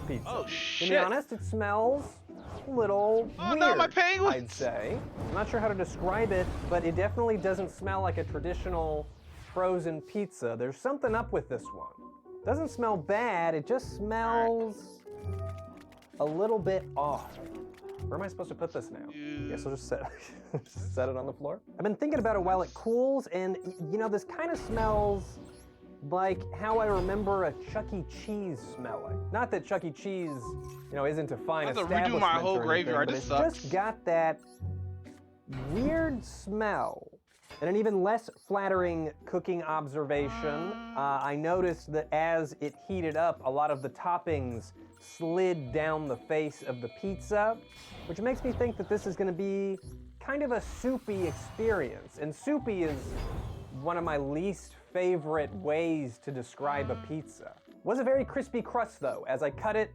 Pizza. Oh shit! To be honest, it smells a little weird, no, my penguins! I'd say. I'm not sure how to describe it, but it definitely doesn't smell like a traditional frozen pizza. There's something up with this one. Doesn't smell bad, it just smells a little bit off. Where am I supposed to put this now? Guess I'll just set it on the floor. I've been thinking about it while it cools, and you know, this kind of smells like how I remember a Chuck E. Cheese smelling. Not that Chuck E. Cheese, you know, isn't a fine establishment. I have to redo my whole or anything, graveyard. but This it's sucks. just got that weird smell And an even less flattering cooking observation, I noticed that as it heated up, a lot of the toppings slid down the face of the pizza, which makes me think that this is gonna be kind of a soupy experience. And soupy is one of my least favorite ways to describe a pizza. Was a very crispy crust though. As I cut it,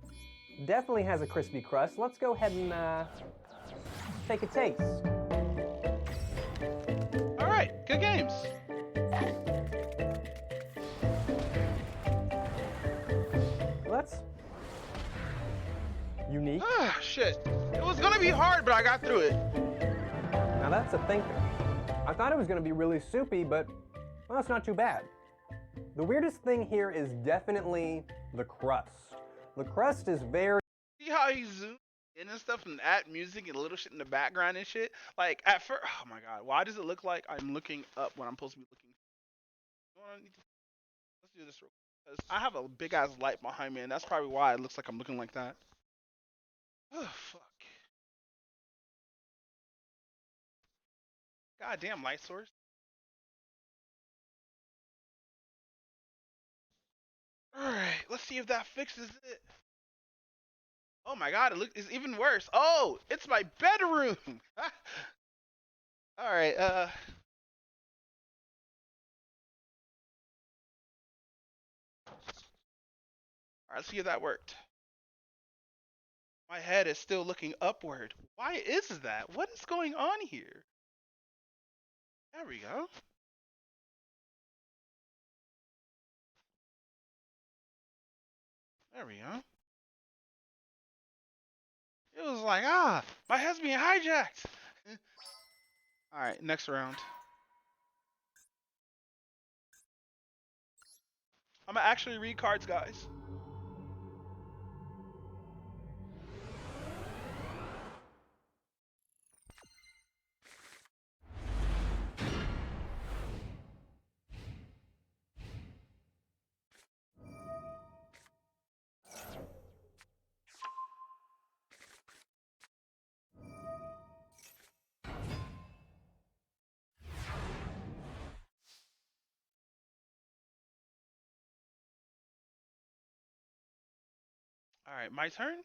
definitely has a crispy crust. Let's go ahead and take a taste. All right, good games. Well, that's unique. Ah, shit. It was gonna be hard, but I got through it. Now that's a thinker. I thought it was gonna be really soupy, but well, it's not too bad. The weirdest thing here is definitely the crust. The crust is very... See how he zoomed in and stuff and add music and little shit in the background and shit? Like, at first, oh my god, why does it look like I'm looking up when I'm supposed to be looking? Let's do this real quick. 'Cause I have a big ass light behind me, and that's probably why it looks like I'm looking like that. Oh, fuck. Goddamn light source. Alright, let's see if that fixes it. Oh my god, it's even worse. Oh, it's my bedroom. Alright, alright, let's see if that worked. My head is still looking upward. Why is that? What is going on here? There we go. There we go. It was like, my head's being hijacked. Alright, next round. I'm gonna actually read cards, guys. Alright, my turn?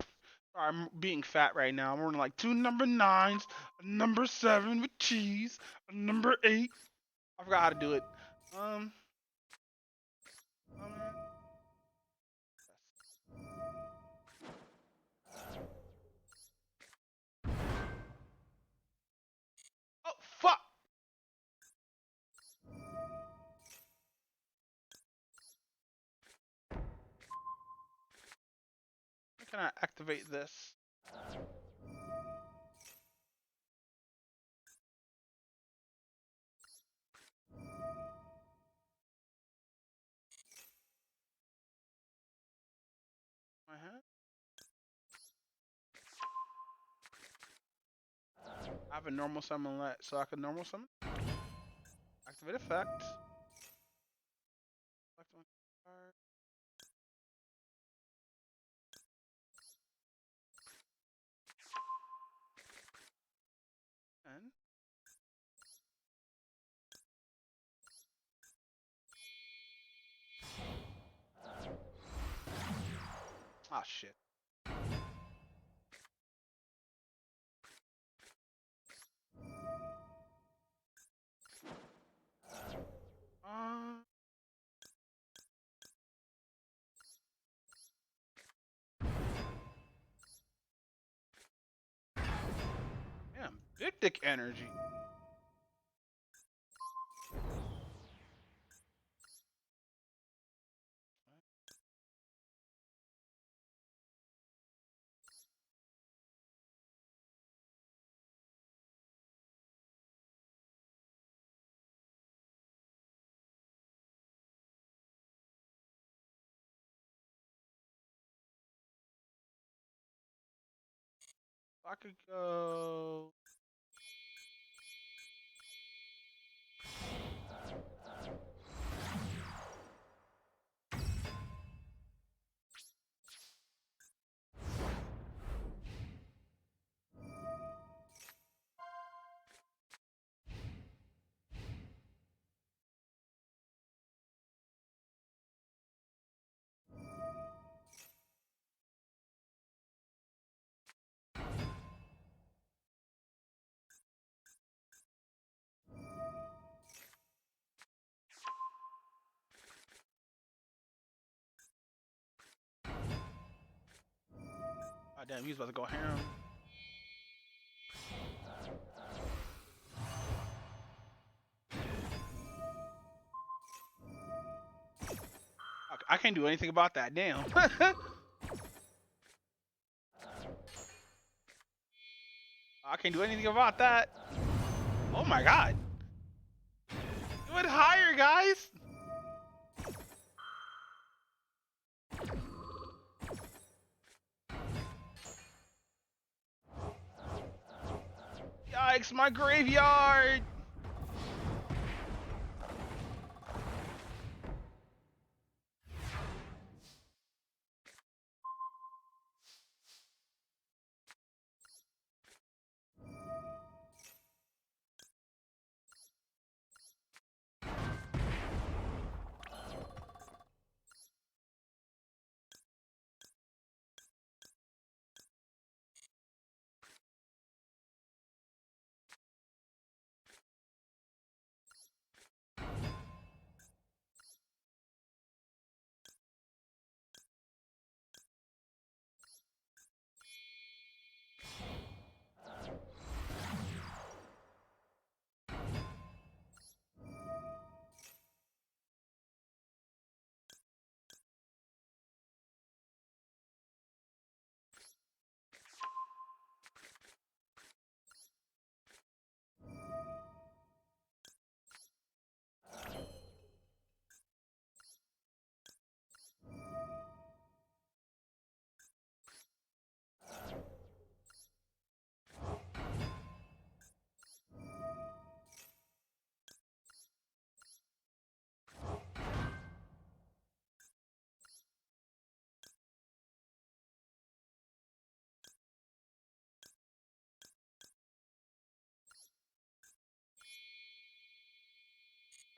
Sorry, I'm being fat right now. I'm running like 2 number 9s, a number 7 with cheese, a number 8. I forgot how to do it. Oh, fuck! How can I activate this? My hand? I have a normal summon so I can normal summon. Activate effect. Select one card. And ah, shit. Damn, big dick energy. I could go. Damn, he was about to go ham. I can't do anything about that. Damn. I can't do anything about that. Oh my god. Do it higher, guys. Yikes, my graveyard.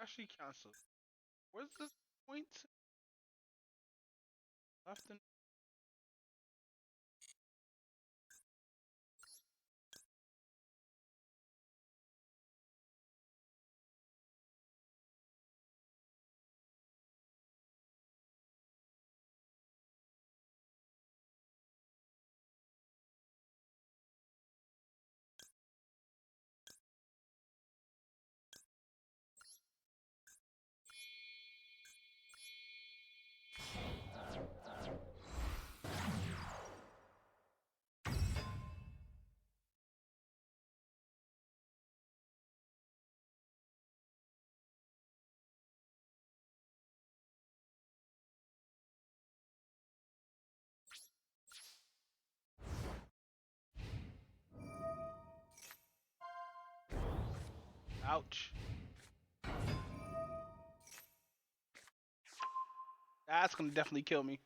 Actually cancel. Where's the point? Left and ouch. That's gonna definitely kill me.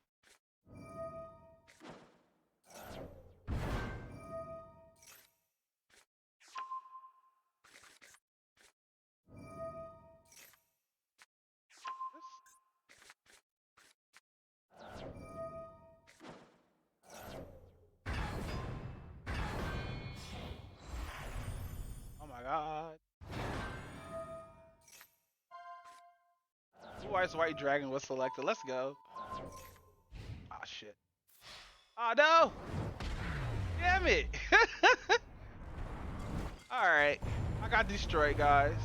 Oh my god. Blue Eyes White Dragon was selected. Let's go. Ah shit. Oh no! Damn it! Alright. I got destroyed, guys.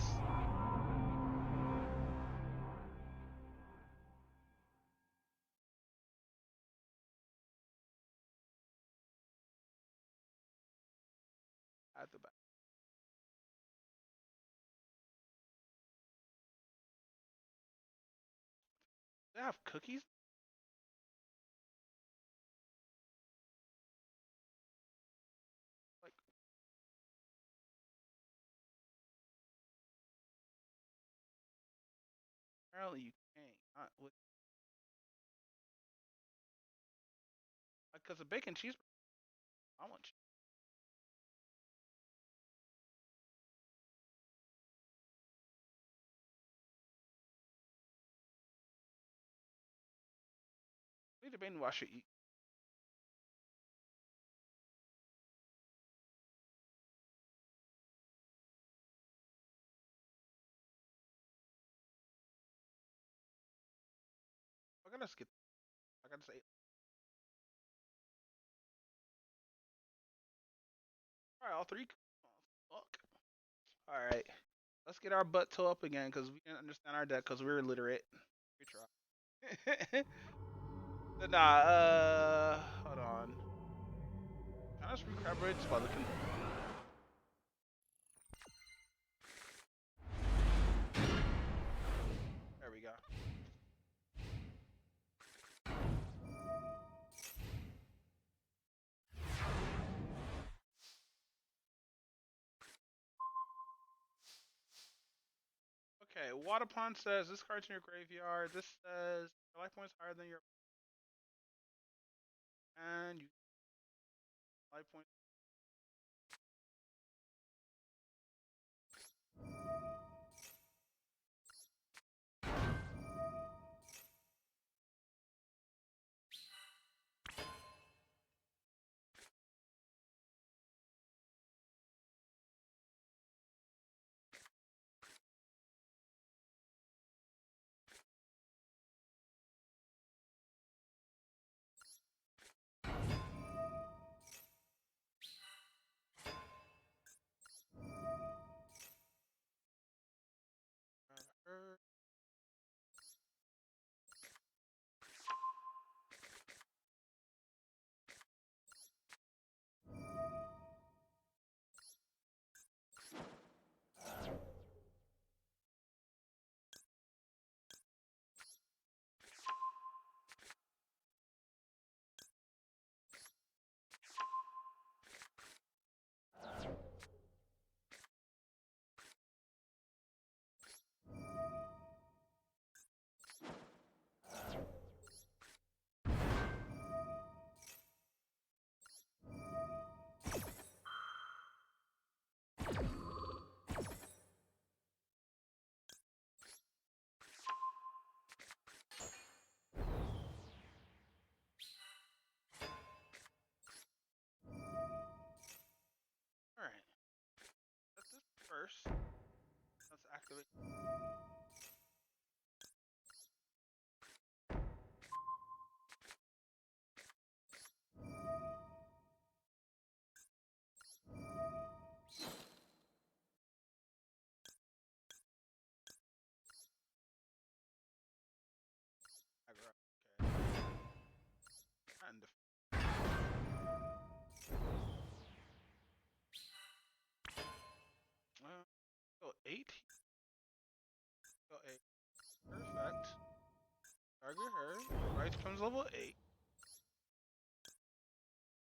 At the back. They have cookies? Like apparently you can't. Not with because of bacon cheese. I want cheese. We debating what I should eat. I gotta skip. I gotta say all three. Fuck. All right. Let's get our butt toe up again because we didn't understand our deck because we're illiterate. We try. Nah. Hold on. Can I just recap bridge while looking? There we go. Okay, Water Pond says this card's in your graveyard. This says your life points higher than your and you life points. Alright. That's this first. Let's activate. Aggro. Okay. And go 8. Go 8. Perfect. Target her. Right comes level 8.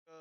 Go.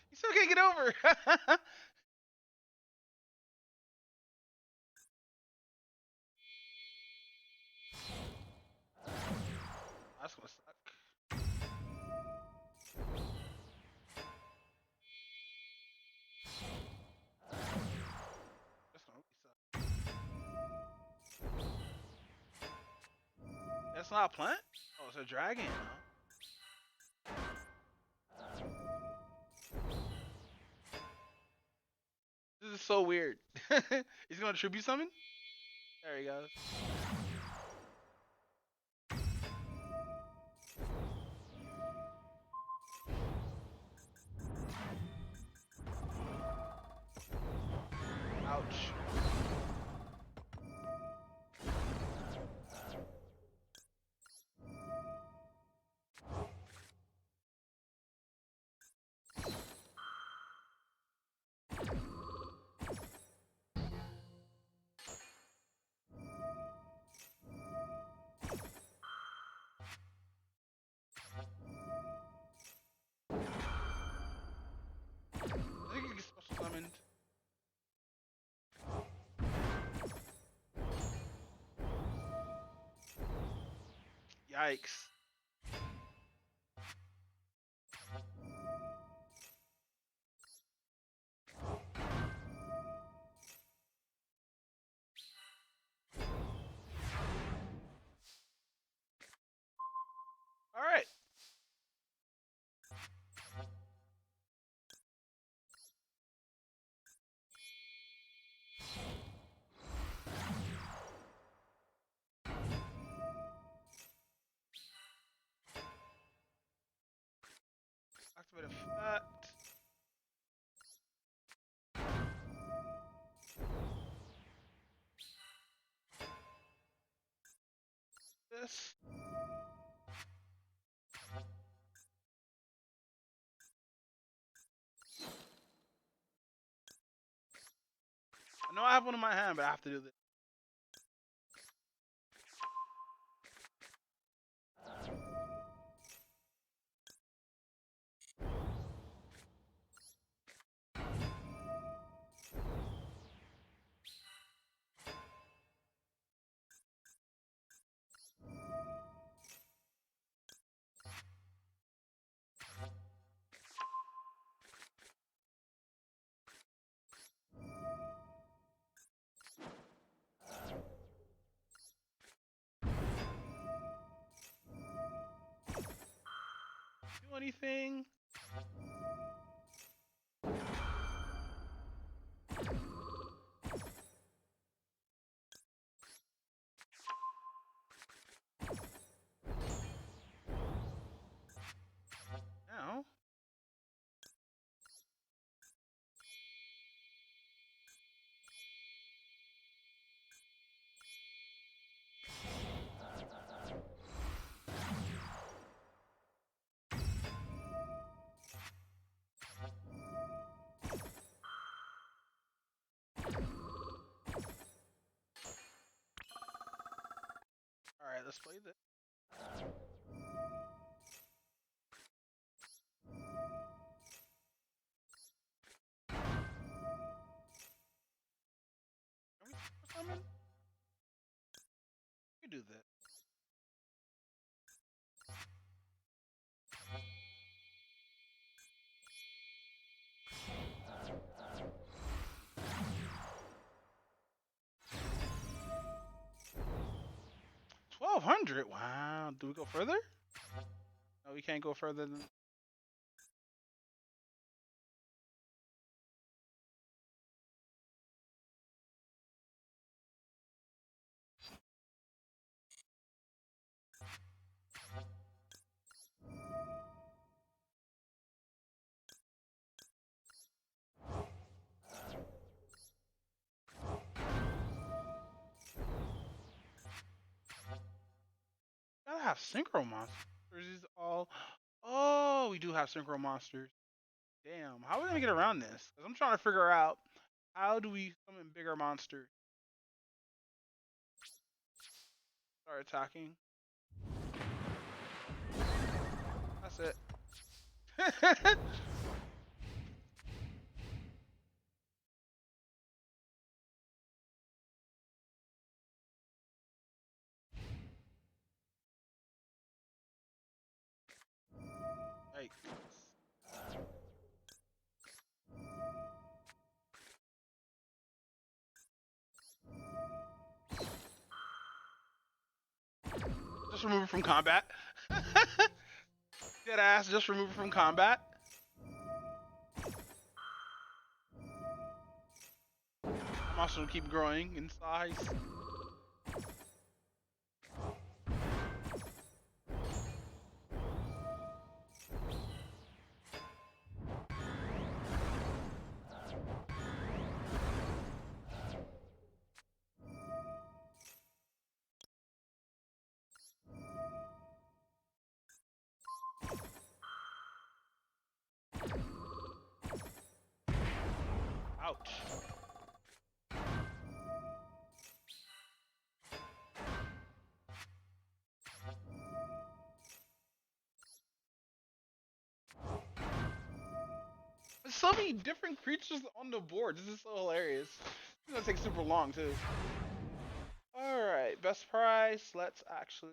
You still can't get over. That's gonna suck. not a plant? Oh, it's a dragon. Huh? This is so weird. He's gonna tribute summon? There he goes. Ouch. I think he gets special summoned. Yikes. All right. Activate effect. This. I know I have one in my hand, but I have to do this. Do anything? No. All right, let's play this. Can we summon? We can do that. $1,200. Wow. Do we go further? No, we can't go further than. Gotta have synchro monsters. Is all. Oh, we do have synchro monsters. Damn. How are we gonna get around this? 'Cause I'm trying to figure out how do we summon bigger monsters. Start attacking. That's it. Yikes. Just remove it from combat. Dead ass, just remove it from combat. I'm also gonna keep growing in size. Ouch. There's so many different creatures on the board. This is so hilarious. It's gonna take super long too. Alright, best price. Let's actually.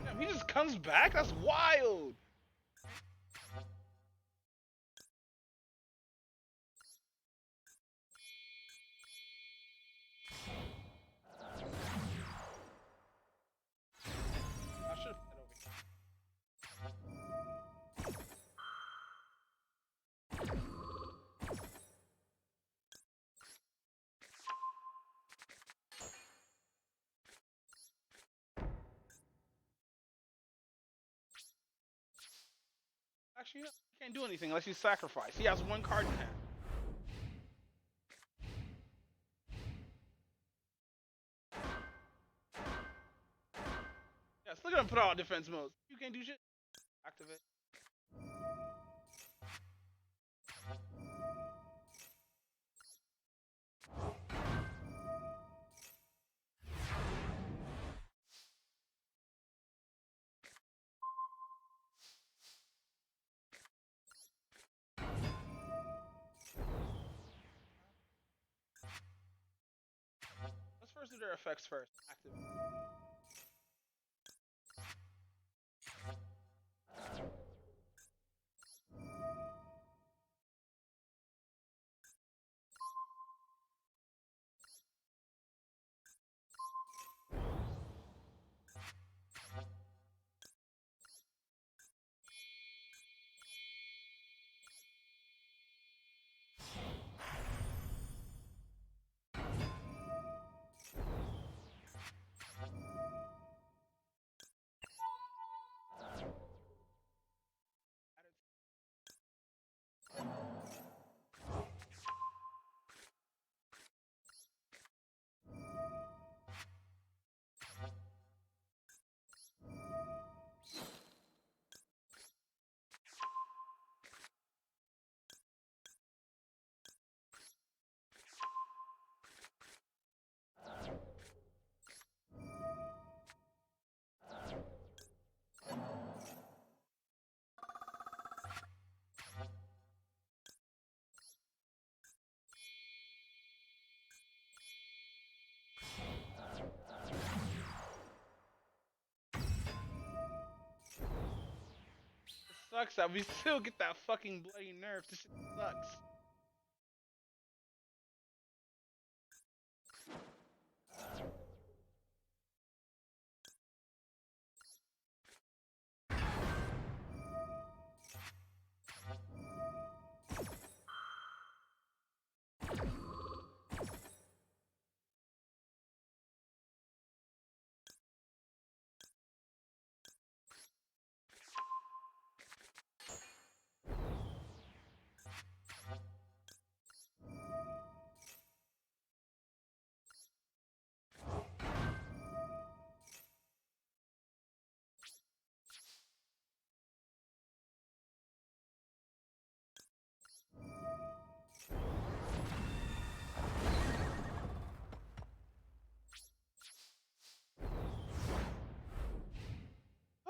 Damn, he just comes back? That's wild! I should have put that over here. Actually, you can't do anything unless you sacrifice. He has one card in hand. Yes, look at him put out defense modes. You can't do shit. Activate. Let's first do their effects first. Activate. sucks that we still get that fucking bloody nerf. This shit sucks.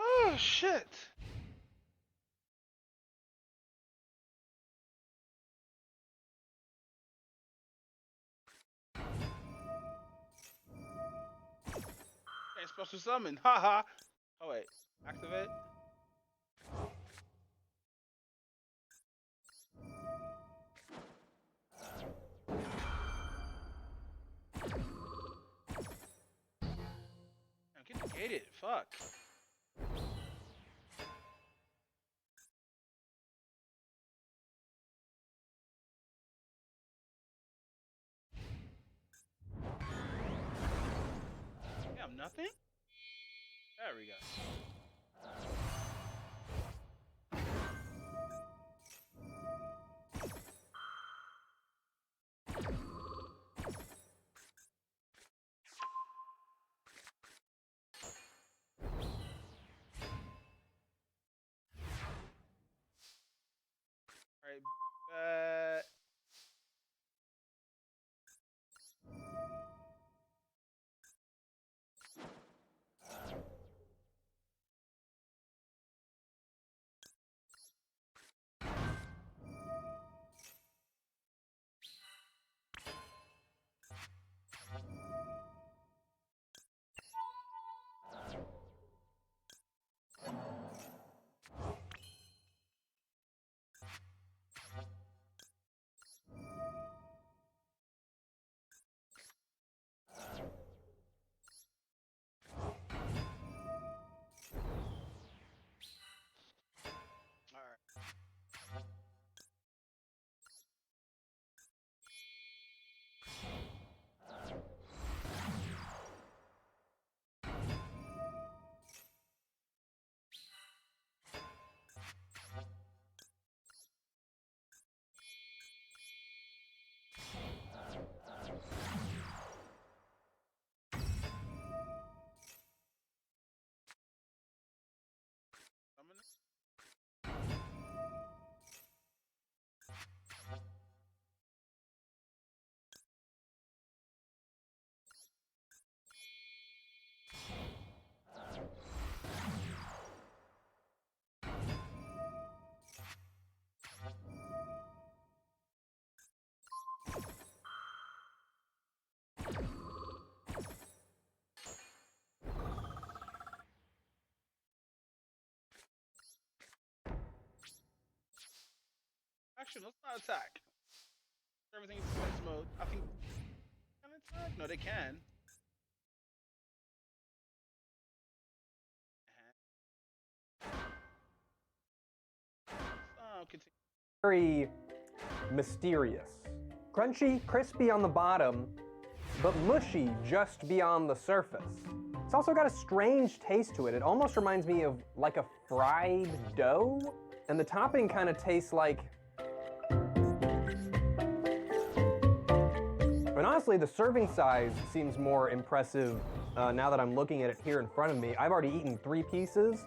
Oh shit. Ain't supposed to summon. Haha. Oh wait. Activate. Damn, get negated. Fuck. Damn, nothing? There we go. Alright, Actually, let's not attack. Everything is in defense mode. I think. Can attack? No, they can. Oh, continue. Very mysterious. Crunchy, crispy on the bottom, but mushy just beyond the surface. It's also got a strange taste to it. It almost reminds me of like a fried dough, and the topping kind of tastes like... And honestly, the serving size seems more impressive now that I'm looking at it here in front of me. I've already eaten 3 pieces.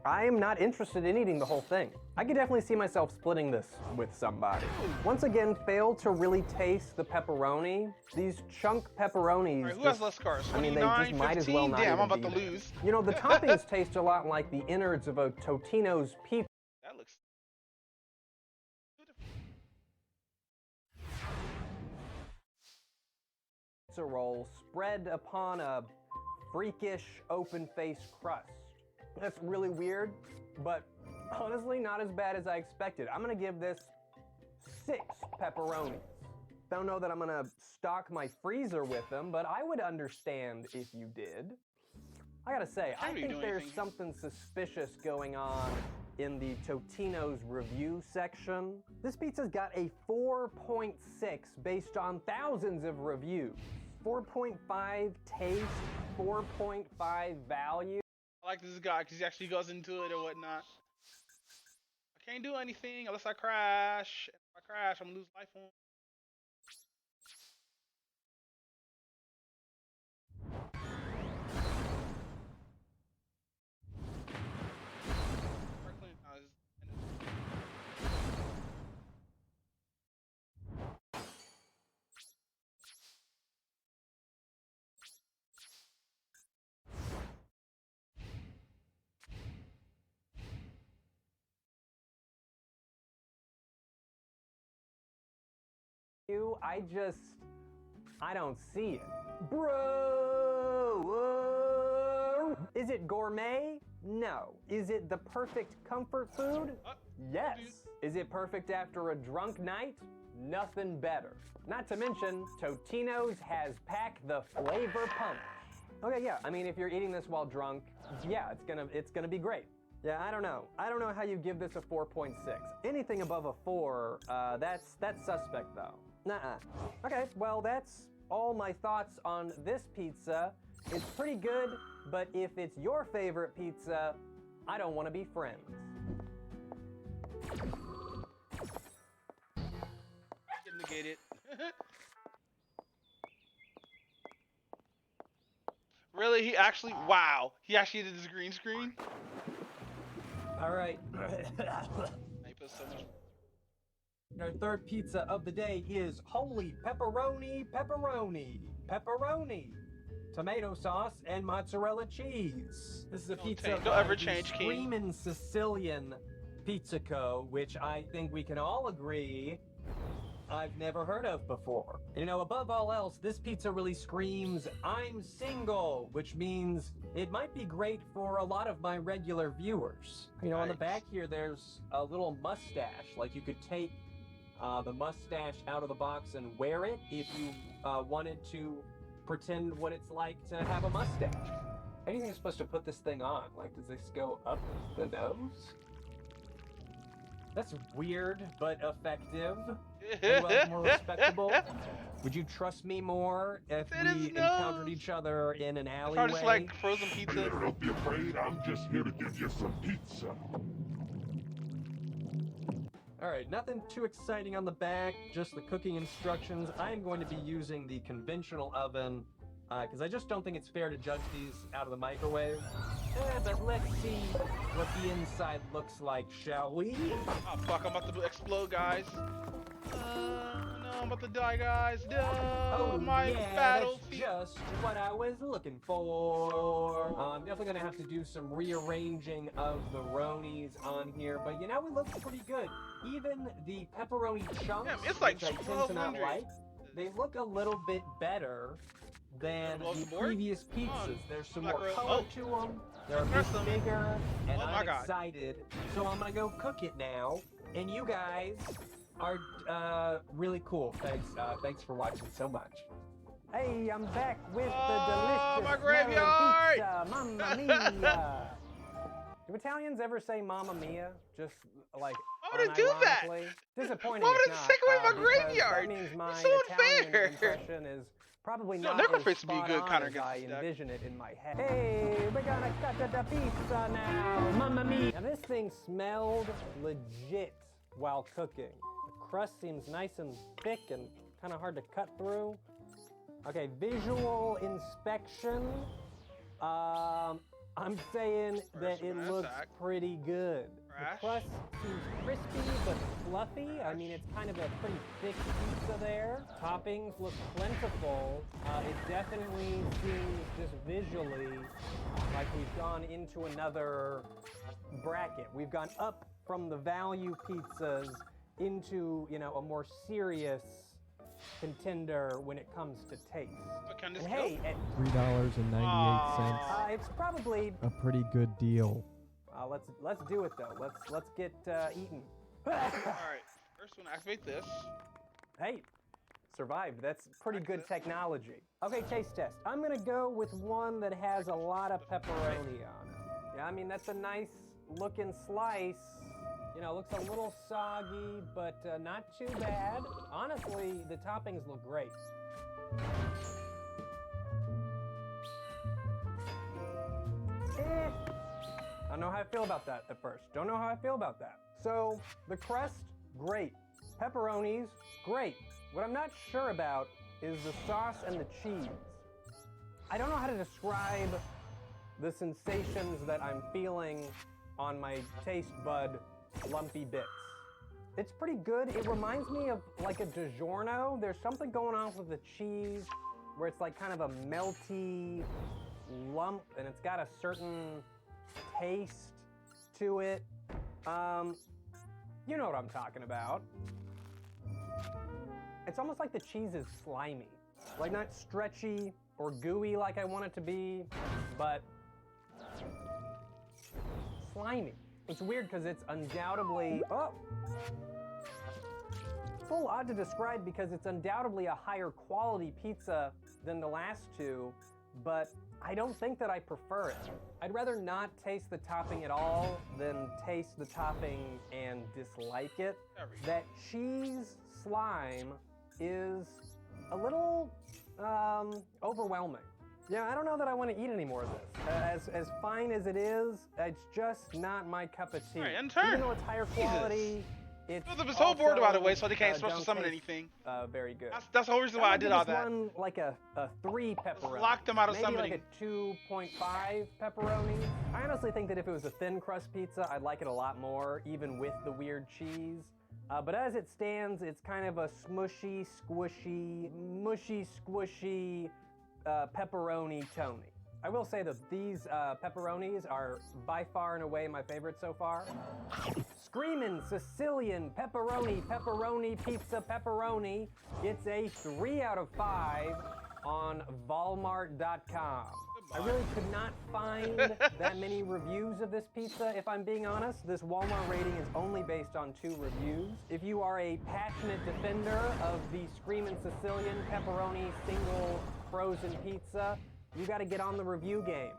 I am not interested in eating the whole thing. I could definitely see myself splitting this with somebody. Once again, failed to really taste the pepperoni. These chunk pepperonis. Alright, who has less cars? I mean, they just might as well not Damn, I'm even about to be there. lose. You know, the toppings taste a lot like the innards of a Totino's pizza. That looks. Pizza roll spread upon a freakish open-faced crust. That's really weird, but honestly not as bad as I expected. I'm gonna give this 6 pepperonis. Don't know that I'm gonna stock my freezer with them, but I would understand if you did. I gotta say, I think there's something suspicious going on in the Totino's review section. This pizza's got a 4.6 based on thousands of reviews. 4.5 taste, 4.5 value. I like this guy because he actually goes into it or whatnot. I can't do anything unless I crash. If I crash, I'm gonna lose life on. I don't see it. Bro! Is it gourmet? No. Is it the perfect comfort food? Yes. Is it perfect after a drunk night? Nothing better. Not to mention, Totino's has packed the flavor punch. Okay, yeah, I mean, if you're eating this while drunk, yeah, it's gonna be great. Yeah, I don't know how you give this a 4.6. Anything above a 4, that's suspect though. Nuh-uh. Okay, well, that's all my thoughts on this pizza. It's pretty good, but if it's your favorite pizza, I don't want to be friends. Get negated. Really? He actually? Wow. He actually did this green screen? All right. He put so much. Our third pizza of the day is holy pepperoni, pepperoni, pepperoni, tomato sauce, and mozzarella cheese. This is a pizza Don't ever change, King. Screamin' Sicilian Pizza Co., which I think we can all agree I've never heard of before. You know, above all else, this pizza really screams, I'm single, which means it might be great for a lot of my regular viewers. You know, on the back here, there's a little mustache, like you could take the mustache out of the box and wear it if you wanted to pretend what it's like to have a mustache. How do you think you're supposed to put this thing on? Like, does this go up the nose? That's weird, but effective. And well, more respectable. Would you trust me more if we encountered each other in an alleyway? Probably just like frozen pizza. Don't be afraid, I'm just here to give you some pizza. Alright, nothing too exciting on the back, just the cooking instructions. I am going to be using the conventional oven, because I just don't think it's fair to judge these out of the microwave. But let's see what the inside looks like, shall we? Oh fuck, I'm about to explode, guys. No, I'm about to die, guys. No, Oh, my yeah, battlefield. that's just what I was looking for. I'm definitely gonna have to do some rearranging of the ronies on here, but you know, it looks pretty good. Even the pepperoni chunks, Damn, it's like which I tend to not 1200. like, they look a little bit better than the previous pizzas. There's some more color to them. They're a bit bigger, and Oh my I'm God. excited. So I'm gonna go cook it now, and you guys are really cool. Thanks for watching so much. Hey, I'm back with the delicious my smelling graveyard! pizza, mamma mia. Do Italians ever say mamma mia? Just like Why would I do that? unironically? Disappointing. Why would if I not, take away my because graveyard? That means my It's so Italian unfair. impression is probably No, not as necrophage would be spot good on counter as against I this deck. envision it in my head. Hey, we're gonna cut the pizza now, mamma mia. Now this thing smelled legit while cooking. The crust seems nice and thick and kind of hard to cut through. Okay, visual inspection. I'm saying that it looks pretty good. The crust seems crispy but fluffy. I mean, it's kind of a pretty thick pizza there. Toppings look plentiful. It definitely seems just visually like we've gone into another bracket. We've gone up from the value pizzas into, you know, a more serious contender when it comes to taste. Can this And hey, at $3.98. it's probably A pretty good deal. Let's do it though. Let's get eaten. All right, first one, activate this. Hey, survived. That's pretty good technology. Okay, taste test. I'm gonna go with one that has a lot of pepperoni on it. Yeah, I mean that's a nice looking slice. You know, looks a little soggy, but not too bad. Honestly, the toppings look great. I don't know how I feel about that at first. Don't know how I feel about that. So, the crust, great. Pepperonis, great. What I'm not sure about is the sauce and the cheese. I don't know how to describe the sensations that I'm feeling on my taste bud lumpy bits. It's pretty good. It reminds me of like a DiGiorno. There's something going on with the cheese where it's like kind of a melty lump and it's got a certain taste to it. You know what I'm talking about. It's almost like the cheese is slimy. Like not stretchy or gooey like I want it to be, but slimy. It's weird because it's undoubtedly, it's a little odd to describe because it's undoubtedly a higher quality pizza than the last two, but I don't think that I prefer it. I'd rather not taste the topping at all than taste the topping and dislike it. That cheese slime is a little overwhelming. Yeah, I don't know that I want to eat any more of this. As fine as it is, it's just not my cup of tea. All right, end turn. Even though it's higher quality, it's Built up his whole board, by the way, so they can't also, special summon anything. Very good. That's the whole reason why I did all that. One like a 3 pepperoni. Lock them out of maybe summoning. Like a 2.5 pepperoni. I honestly think that if it was a thin crust pizza, I'd like it a lot more, even with the weird cheese. But as it stands, it's kind of a mushy, squishy pepperoni Tony. I will say that these pepperonis are by far and away my favorite so far. Screamin' Sicilian pepperoni pizza pepperoni gets a 3 out of 5 on Walmart.com. I really could not find that many reviews of this pizza, if I'm being honest. This Walmart rating is only based on 2 reviews. If you are a passionate defender of the Screamin' Sicilian pepperoni single frozen pizza, you gotta get on the review game.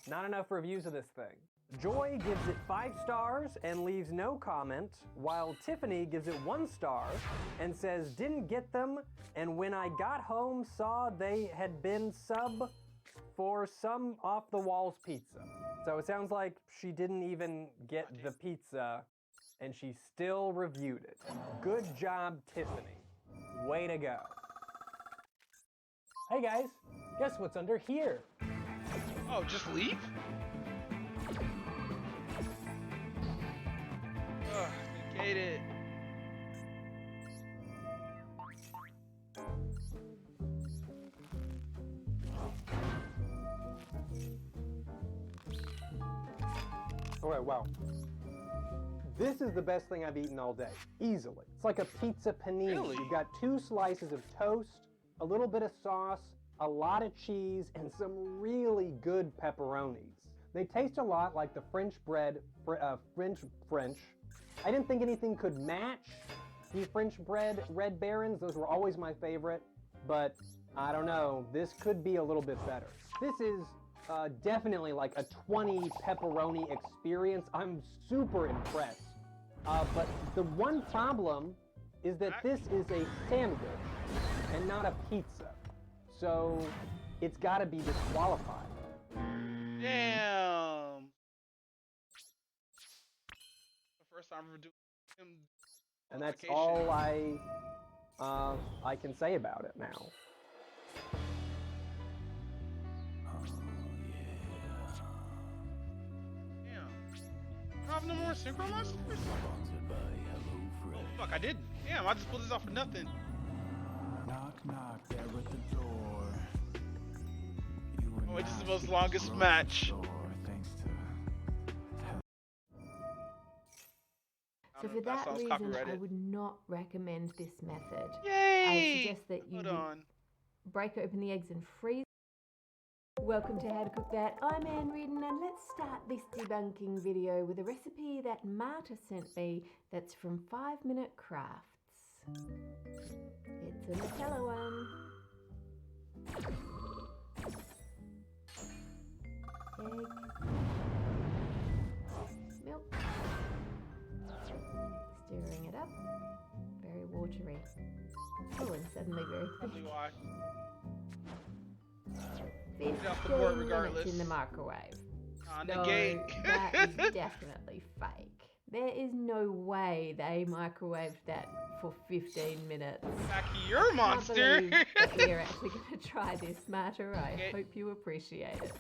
Not enough reviews of this thing. Joy gives it 5 stars and leaves no comment, while Tiffany gives it 1 star and says, didn't get them, and when I got home saw they had been sub for some off the walls pizza. So it sounds like she didn't even get the pizza and she still reviewed it. Good job, Tiffany. Way to go. Hey guys, guess what's under here? Oh, just leave? Ugh, negate it. Alright, wow. This is the best thing I've eaten all day, easily. It's like a pizza panini. Really? You've got 2 slices of toast, a little bit of sauce, a lot of cheese, and some really good pepperonis. They taste a lot like the French bread, French. I didn't think anything could match the French bread Red Barons. Those were always my favorite, but I don't know. This could be a little bit better. This is definitely like a 20 pepperoni experience. I'm super impressed. But the one problem is that this is a sandwich and not a pizza. So it's got to be disqualified. Damn. The first time we're doing him. And that's all I can say about it now. I don't have no more synchro monsters? Oh, fuck, I didn't. Damn, I just pulled this off for nothing. Knock, knock, there at the door. Oh, wait, this is the most longest match. So for that reason, I would not recommend this method. Yay! I suggest that you Hold on. break open the eggs and freeze Welcome to How to Cook That. I'm Anne Reardon, and let's start this debunking video with a recipe that Marta sent me that's from 5 Minute Crafts. It's a Nutella one. Egg. Milk. Stirring it up. Very watery. Oh, and suddenly very Probably thick. why. 15 Get off the board minutes regardless. in the microwave. No, Negate. that is definitely fake. There is no way they microwaved that for 15 minutes. Mackie, you're a monster. I can't believe that we're actually going to try this, Marta. I hope you appreciate it.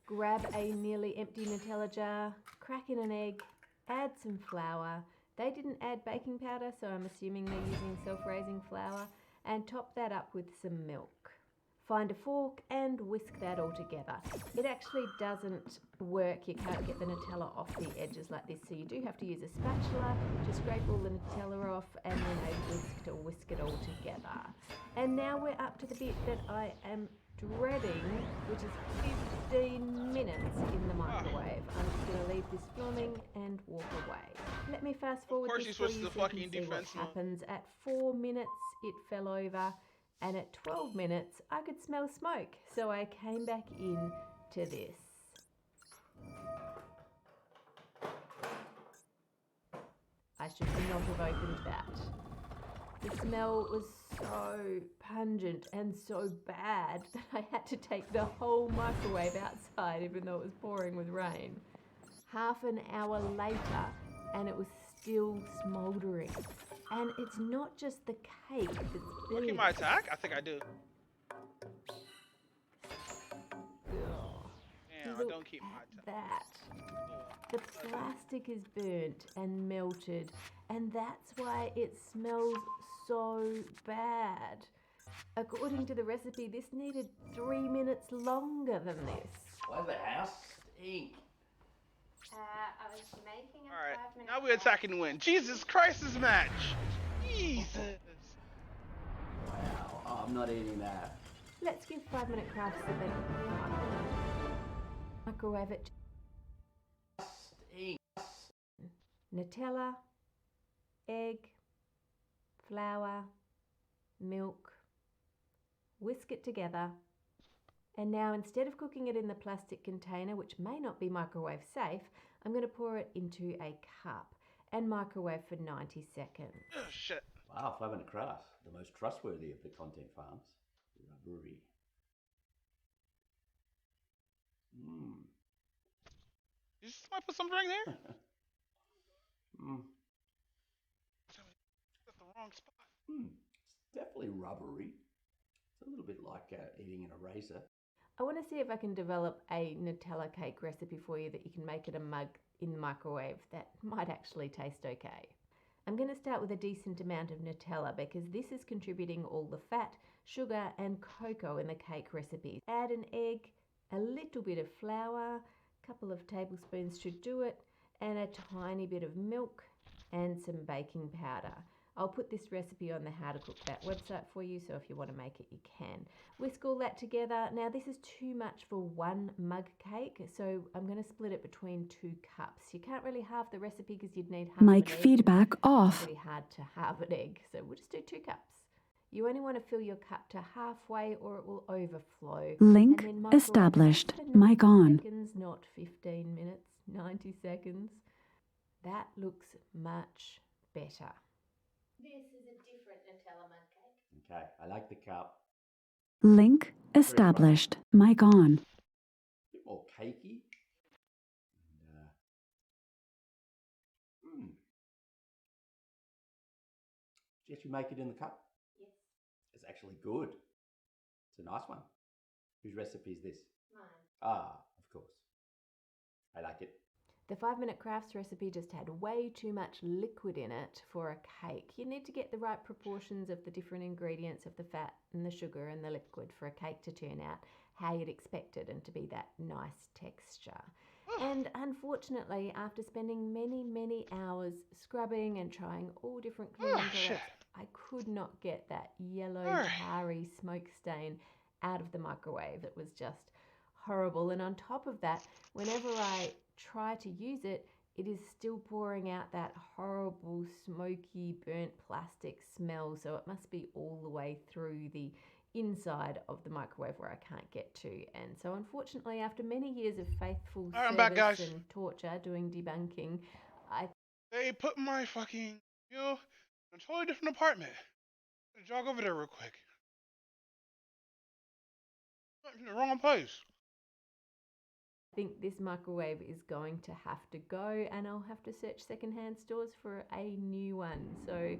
Grab a nearly empty Nutella jar, crack in an egg, add some flour. They didn't add baking powder, so I'm assuming they're using self-raising flour, and top that up with some milk. Find a fork and whisk that all together. It actually doesn't work. You can't get the Nutella off the edges like this, so you do have to use a spatula to scrape all the Nutella off and then a whisk to whisk it all together. And now we're up to the bit that I am dreading, which is 15 minutes in the microwave. I'm just going to leave this filming and walk away. Let me fast forward this for you so you can see what happens. At 4 minutes, it fell over. And at 12 minutes, I could smell smoke, so I came back in to this. I should not have opened that. The smell was so pungent and so bad that I had to take the whole microwave outside, even though it was pouring with rain. Half an hour later, and it was still smouldering. And it's not just the cake that's Working my attack? I think I do. Damn, I don't keep my attack. That. The plastic is burnt and melted, and that's why it smells so bad. According to the recipe, this needed 3 minutes longer than this. Why the house stink? I was making a Alright, 5 minute now we're attacking to win. Jesus Christ, this match! Jesus! Wow, I'm not eating that. Let's give 5 Minute Crafts a bit of microwave it. Stink. Nutella, egg, flour, milk. Whisk it together. And now instead of cooking it in the plastic container, which may not be microwave safe, I'm going to pour it into a cup and microwave for 90 seconds. Oh, shit. Wow, 5 Minute Crafts, the most trustworthy of the content farms. Rubbery. Mmm. You just might put some right there? Mmm. That's the wrong spot. It's definitely rubbery. It's a little bit like eating an eraser. I want to see if I can develop a Nutella cake recipe for you that you can make in a mug in the microwave that might actually taste okay. I'm going to start with a decent amount of Nutella because this is contributing all the fat, sugar and cocoa in the cake recipe. Add an egg, a little bit of flour, a couple of tablespoons should do it, and a tiny bit of milk and some baking powder. I'll put this recipe on the How to Cook That website for you, so if you want to make it, you can. Whisk all that together. Now, this is too much for one mug cake, so I'm going to split it between 2 cups. You can't really halve the recipe because you'd need half Mic an egg. feedback off. It's pretty hard to halve an egg, so we'll just do 2 cups. You only want to fill your cup to halfway or it will overflow. Link And then microwave established. for 90 Mic on. seconds, not 15 minutes, 90 seconds. That looks much better. This is a different Nutella mug cake. Okay, I like the cup. Link established. Mic on. A bit more cakey. And, Did you make it in the cup? Yes. It's actually good. It's a nice one. Whose recipe is this? Mine. Ah, of course. I like it. The 5 Minute Crafts recipe just had way too much liquid in it for a cake. You need to get the right proportions of the different ingredients of the fat and the sugar and the liquid for a cake to turn out how you'd expect it and to be that nice texture. And unfortunately, after spending many, many hours scrubbing and trying all different cleaning products, I could not get that yellow, tarry smoke stain out of the microwave. It was just horrible. And on top of that, whenever I try to use it, it is still pouring out that horrible, smoky, burnt plastic smell. So it must be all the way through the inside of the microwave where I can't get to. And so unfortunately, after many years of faithful I'm back, guys. service and torture doing debunking, They put my fucking, you know, in a totally different apartment. I'm gonna jog over there real quick. I'm in the wrong place. think this microwave is going to have to go, and I'll have to search secondhand stores for a new one. So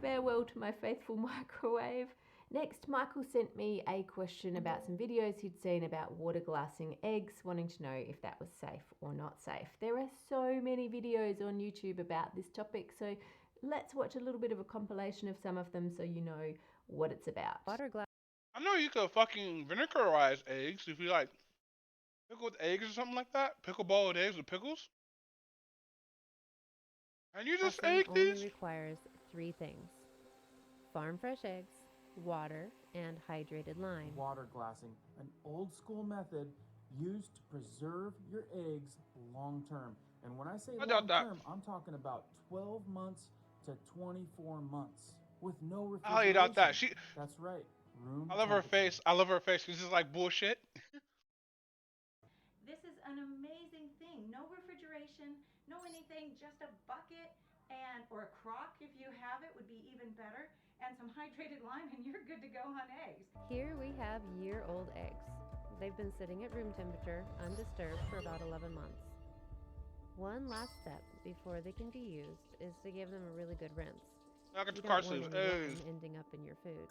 farewell to my faithful microwave. Next, Michael sent me a question about some videos he'd seen about water glassing eggs, wanting to know if that was safe or not safe. There are so many videos on YouTube about this topic, so let's watch a little bit of a compilation of some of them so you know what it's about. I know you could fucking vinegarize eggs if you like pickled eggs or something like that. Pickle boiled eggs with pickles. And you just Glassing egg only these? requires 3 things: farm fresh eggs, water, and hydrated lime. Water glassing, an old school method used to preserve your eggs long term. And when I say I doubt long that. term, I'm talking about 12 months to 24 months with no refrigeration. I'll eat out that. She. That's right. Room I love her temperature. face. I love her face. This is like bullshit. This is an amazing thing. No refrigeration, no anything, just a bucket and or a crock if you have it would be even better, and some hydrated lime and you're good to go on eggs. Here we have year-old eggs. They've been sitting at room temperature, undisturbed, for about 11 months. One last step before they can be used is to give them a really good rinse. Look at You the don't car want sleeves. any of Hey. them ending up in your food.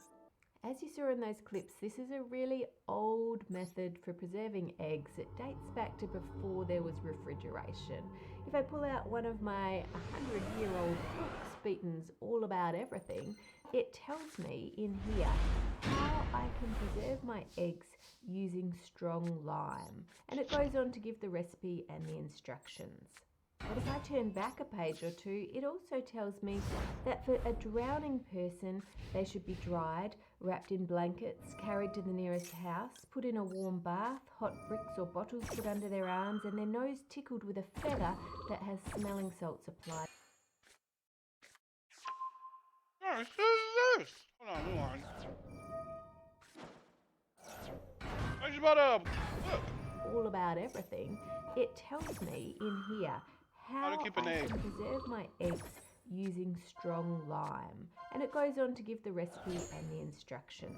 As you saw in those clips, this is a really old method for preserving eggs. It dates back to before there was refrigeration. If I pull out one of my 100-year-old books, Beaton's All About Everything, it tells me in here how I can preserve my eggs using strong lime. And it goes on to give the recipe and the instructions. But if I turn back a page or two, it also tells me that for a drowning person, they should be dried, wrapped in blankets, carried to the nearest house, put in a warm bath, hot bricks or bottles put under their arms, and their nose tickled with a feather that has smelling salts applied. Alright, so this is this. Hold on, move on. What you about to look? All About Everything, it tells me in here how to keep an I egg. can preserve my eggs using strong lime. And it goes on to give the recipe and the instructions.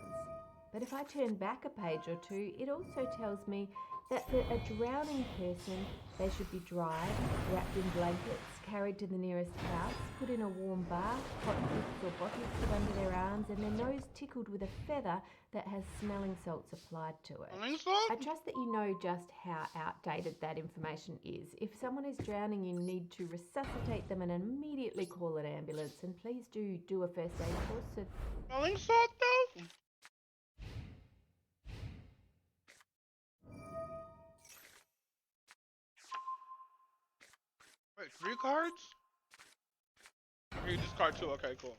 But if I turn back a page or two, it also tells me that for a drowning person, they should be dried, wrapped in blankets, carried to the nearest house, put in a warm bath, hot bricks or bottles put under their arms, and their nose tickled with a feather that has smelling salts applied to it. I trust that you know just how outdated that information is. If someone is drowning, you need to resuscitate them and immediately call an ambulance. And please do a first aid course. So Smelling salt though? Wait, 3 cards? Okay, you discard 2. Okay, cool.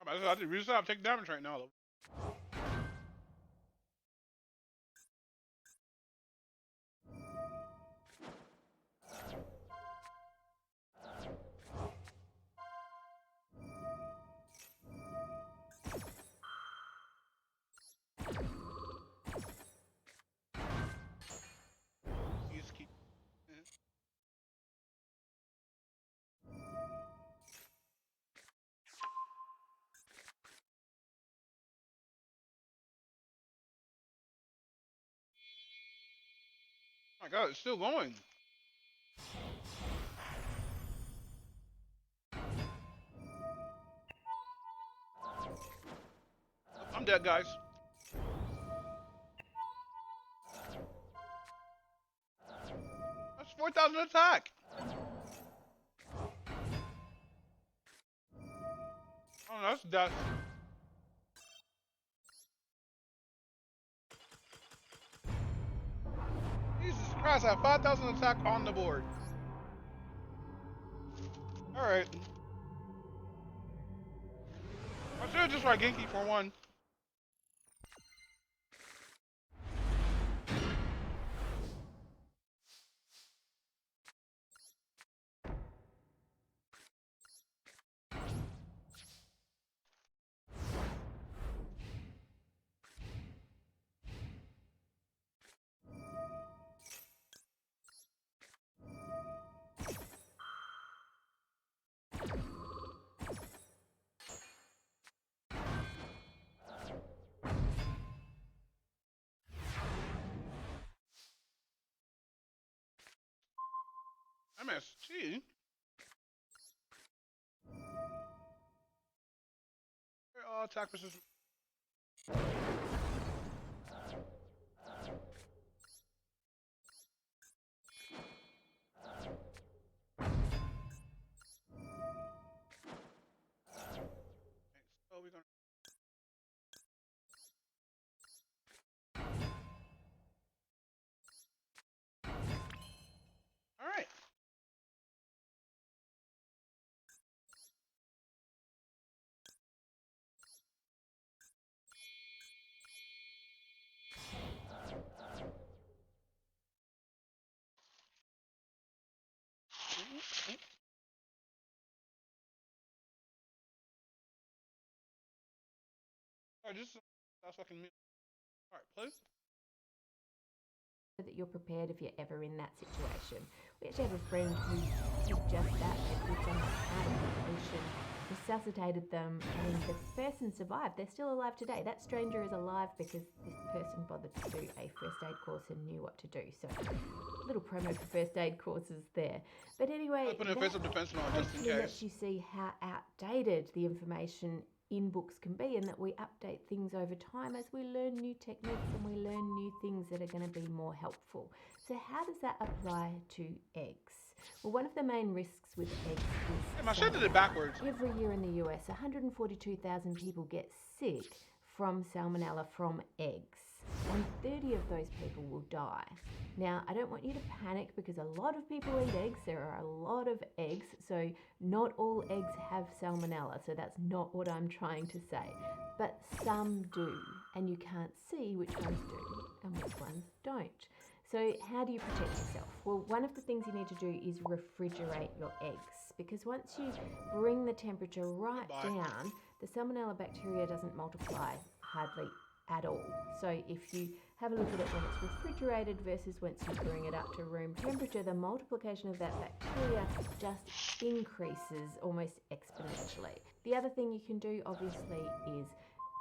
I have to reset. I'm taking damage right now. You just keep. Oh my god, it's still going. I'm dead, guys. That's 4,000 attack. Oh, that's death. Jesus Christ, I have 5,000 attack on the board. Alright. I should just write Genki for one. MST? Attack precision. So we're gonna. All right. Alright, just that's fucking me. Alright, play. So that you're prepared if you're ever in that situation. We actually have a friend who did just that. They put someone out of the ocean, resuscitated them, and the person survived. They're still alive today. That stranger is alive because this person bothered to do a first aid course and knew what to do. So, little promo for first aid courses there. But anyway, put an offensive defense on just in hopefully case. lets you see how outdated the information in books can be, and that we update things over time as we learn new techniques and we learn new things that are going to be more helpful. So how does that apply to eggs? Well, one of the main risks with eggs is I should have did it backwards. every year in the US, 142,000 people get sick from salmonella from eggs, and 30 of those people will die. Now, I don't want you to panic because a lot of people eat eggs. There are a lot of eggs, so not all eggs have salmonella, so that's not what I'm trying to say. But some do, and you can't see which ones do and which ones don't. So how do you protect yourself? Well, one of the things you need to do is refrigerate your eggs, because once you bring the temperature right down, the salmonella bacteria doesn't multiply hardly at all. So if you have a look at it when it's refrigerated versus once you bring it up to room temperature, the multiplication of that bacteria just increases almost exponentially. The other thing you can do, obviously, is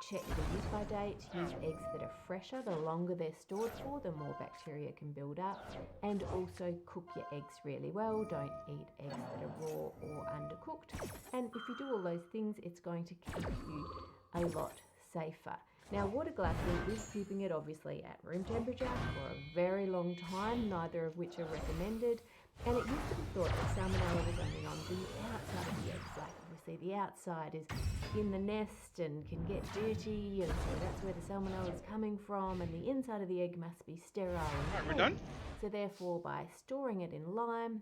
check the use-by date. Use eggs that are fresher. The longer they're stored for, the more bacteria can build up. And also cook your eggs really well. Don't eat eggs that are raw or undercooked. And if you do all those things, it's going to keep you a lot safer. Now, water glassing is keeping it obviously at room temperature for a very long time, neither of which are recommended. And it used to be thought that salmonella was only on the outside of the eggs. Like, obviously, the outside is in the nest and can get dirty, and so that's where the salmonella is coming from, and the inside of the egg must be sterile. Alright, we're done? So therefore, by storing it in lime,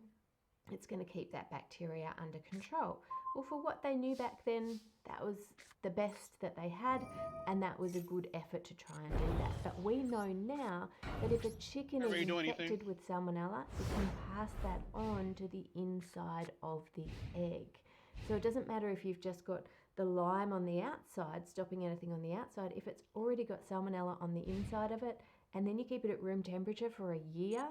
it's going to keep that bacteria under control. Well, for what they knew back then, that was the best that they had, and that was a good effort to try and do that. But we know now that if a chicken is infected with salmonella, it can pass that on to the inside of the egg. So it doesn't matter if you've just got the lime on the outside, stopping anything on the outside. If it's already got salmonella on the inside of it, and then you keep it at room temperature for a year,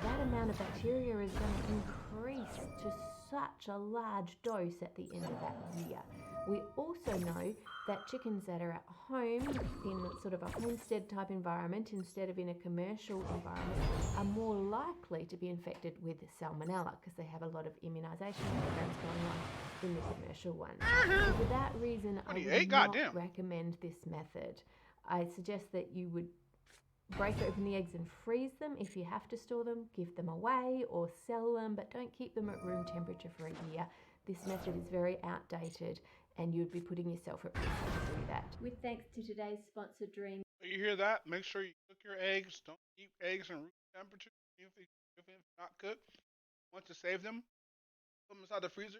that amount of bacteria is going to increase to such a large dose at the end of that year. We also know that chickens that are at home in sort of a homestead type environment instead of in a commercial environment are more likely to be infected with salmonella because they have a lot of immunisation programs going on in the commercial one. So for that reason, I would not recommend this method. I suggest that you would break open the eggs and freeze them. If you have to store them, give them away or sell them, but don't keep them at room temperature for a year. This method is very outdated, and you'd be putting yourself at risk to do that. With thanks to today's sponsor, Dream. You hear that? Make sure you cook your eggs. Don't keep eggs in room temperature if it's not cooked. Want to save them? Put them inside the freezer.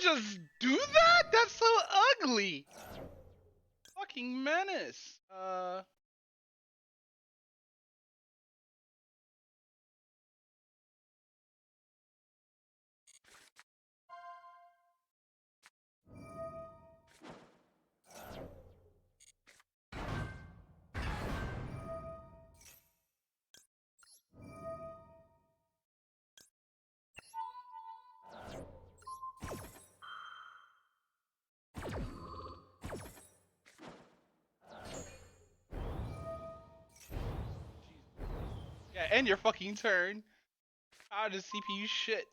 just do that? That's so ugly. Fucking menace. Yeah, end your fucking turn. How does CPU shit?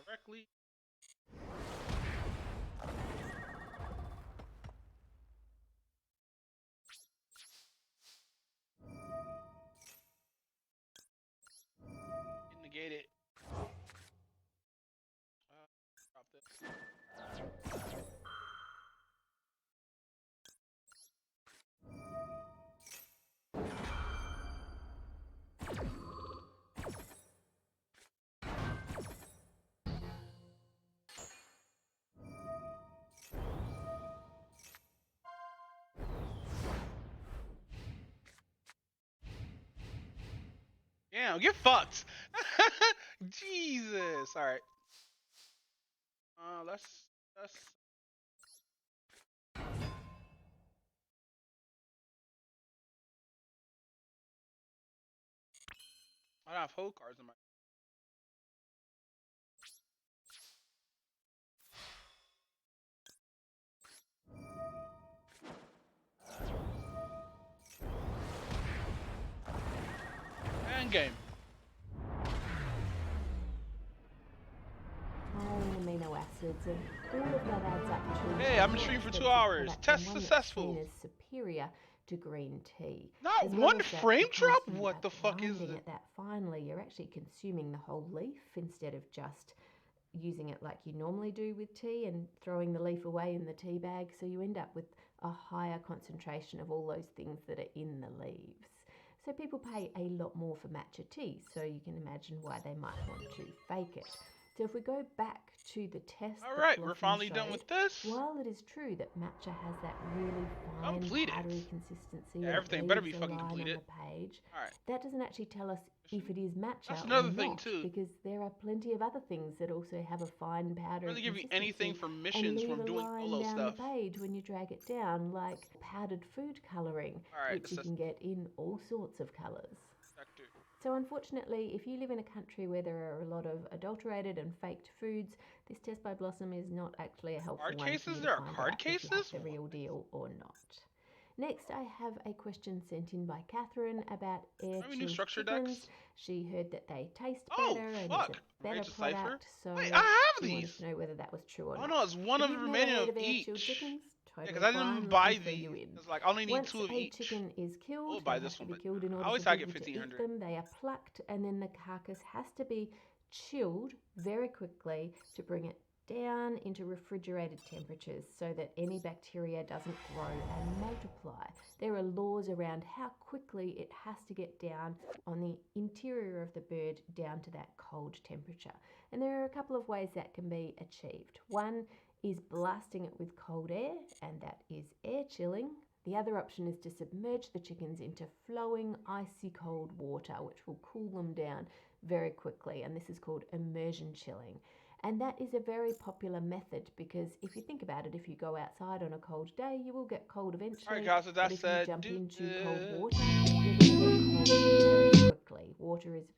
Directly. Negate it. Drop this. Damn, get fucked. Jesus. All right. Let's. I don't have whole cards in my. End game. Amino acids, and all of that adds up to. Hey, I've been streaming for 2 hours. Test successful. Is superior to green tea. Not one frame drop. What the fuck is it? At that finally, you're actually consuming the whole leaf instead of just using it like you normally do with tea and throwing the leaf away in the tea bag. So you end up with a higher concentration of all those things that are in the leaves. So people pay a lot more for matcha tea, so you can imagine why they might want to fake it. So if we go back to the test, all right, we're finally done with this. While it is true that matcha has that really fine powdery consistency, yeah, everything better be fucking completed. On the page, all right. That doesn't actually tell us if it is matcha. That's another or thing not, too, because there are plenty of other things that also have a fine powdery. Really give you anything for missions from doing solo down stuff. The page when you drag it down, like powdered food coloring, which you can get in all sorts of colors. So unfortunately, if you live in a country where there are a lot of adulterated and faked foods, this test by Blossom is not actually a helpful one. Card cases? There are card cases? The real deal or not. Next, I have a question sent in by Catherine about air-chilled chickens. She heard that they taste better and it's a better product. So wait, I have she these. Wanted to know whether that was true or not. Oh no, it's one of the remaining of each. Chickens, yeah, because I didn't buy these. It's like I only need 2 of each. Once a chicken is killed, we'll buy this one. Killed in order I always for get people to eat 1,500. them. They are plucked, and then the carcass has to be chilled very quickly to bring it down into refrigerated temperatures so that any bacteria doesn't grow and multiply. There are laws around how quickly it has to get down on the interior of the bird down to that cold temperature. And there are a couple of ways that can be achieved. One is blasting it with cold air, and that is air chilling. The other option is to submerge the chickens into flowing icy cold water, which will cool them down very quickly, and this is called immersion chilling. And that is a very popular method because if you think about it, if you go outside on a cold day, you will get cold eventually. All right, guys, so that's but if you jump into cold water, you're going to get cold very quickly. Water is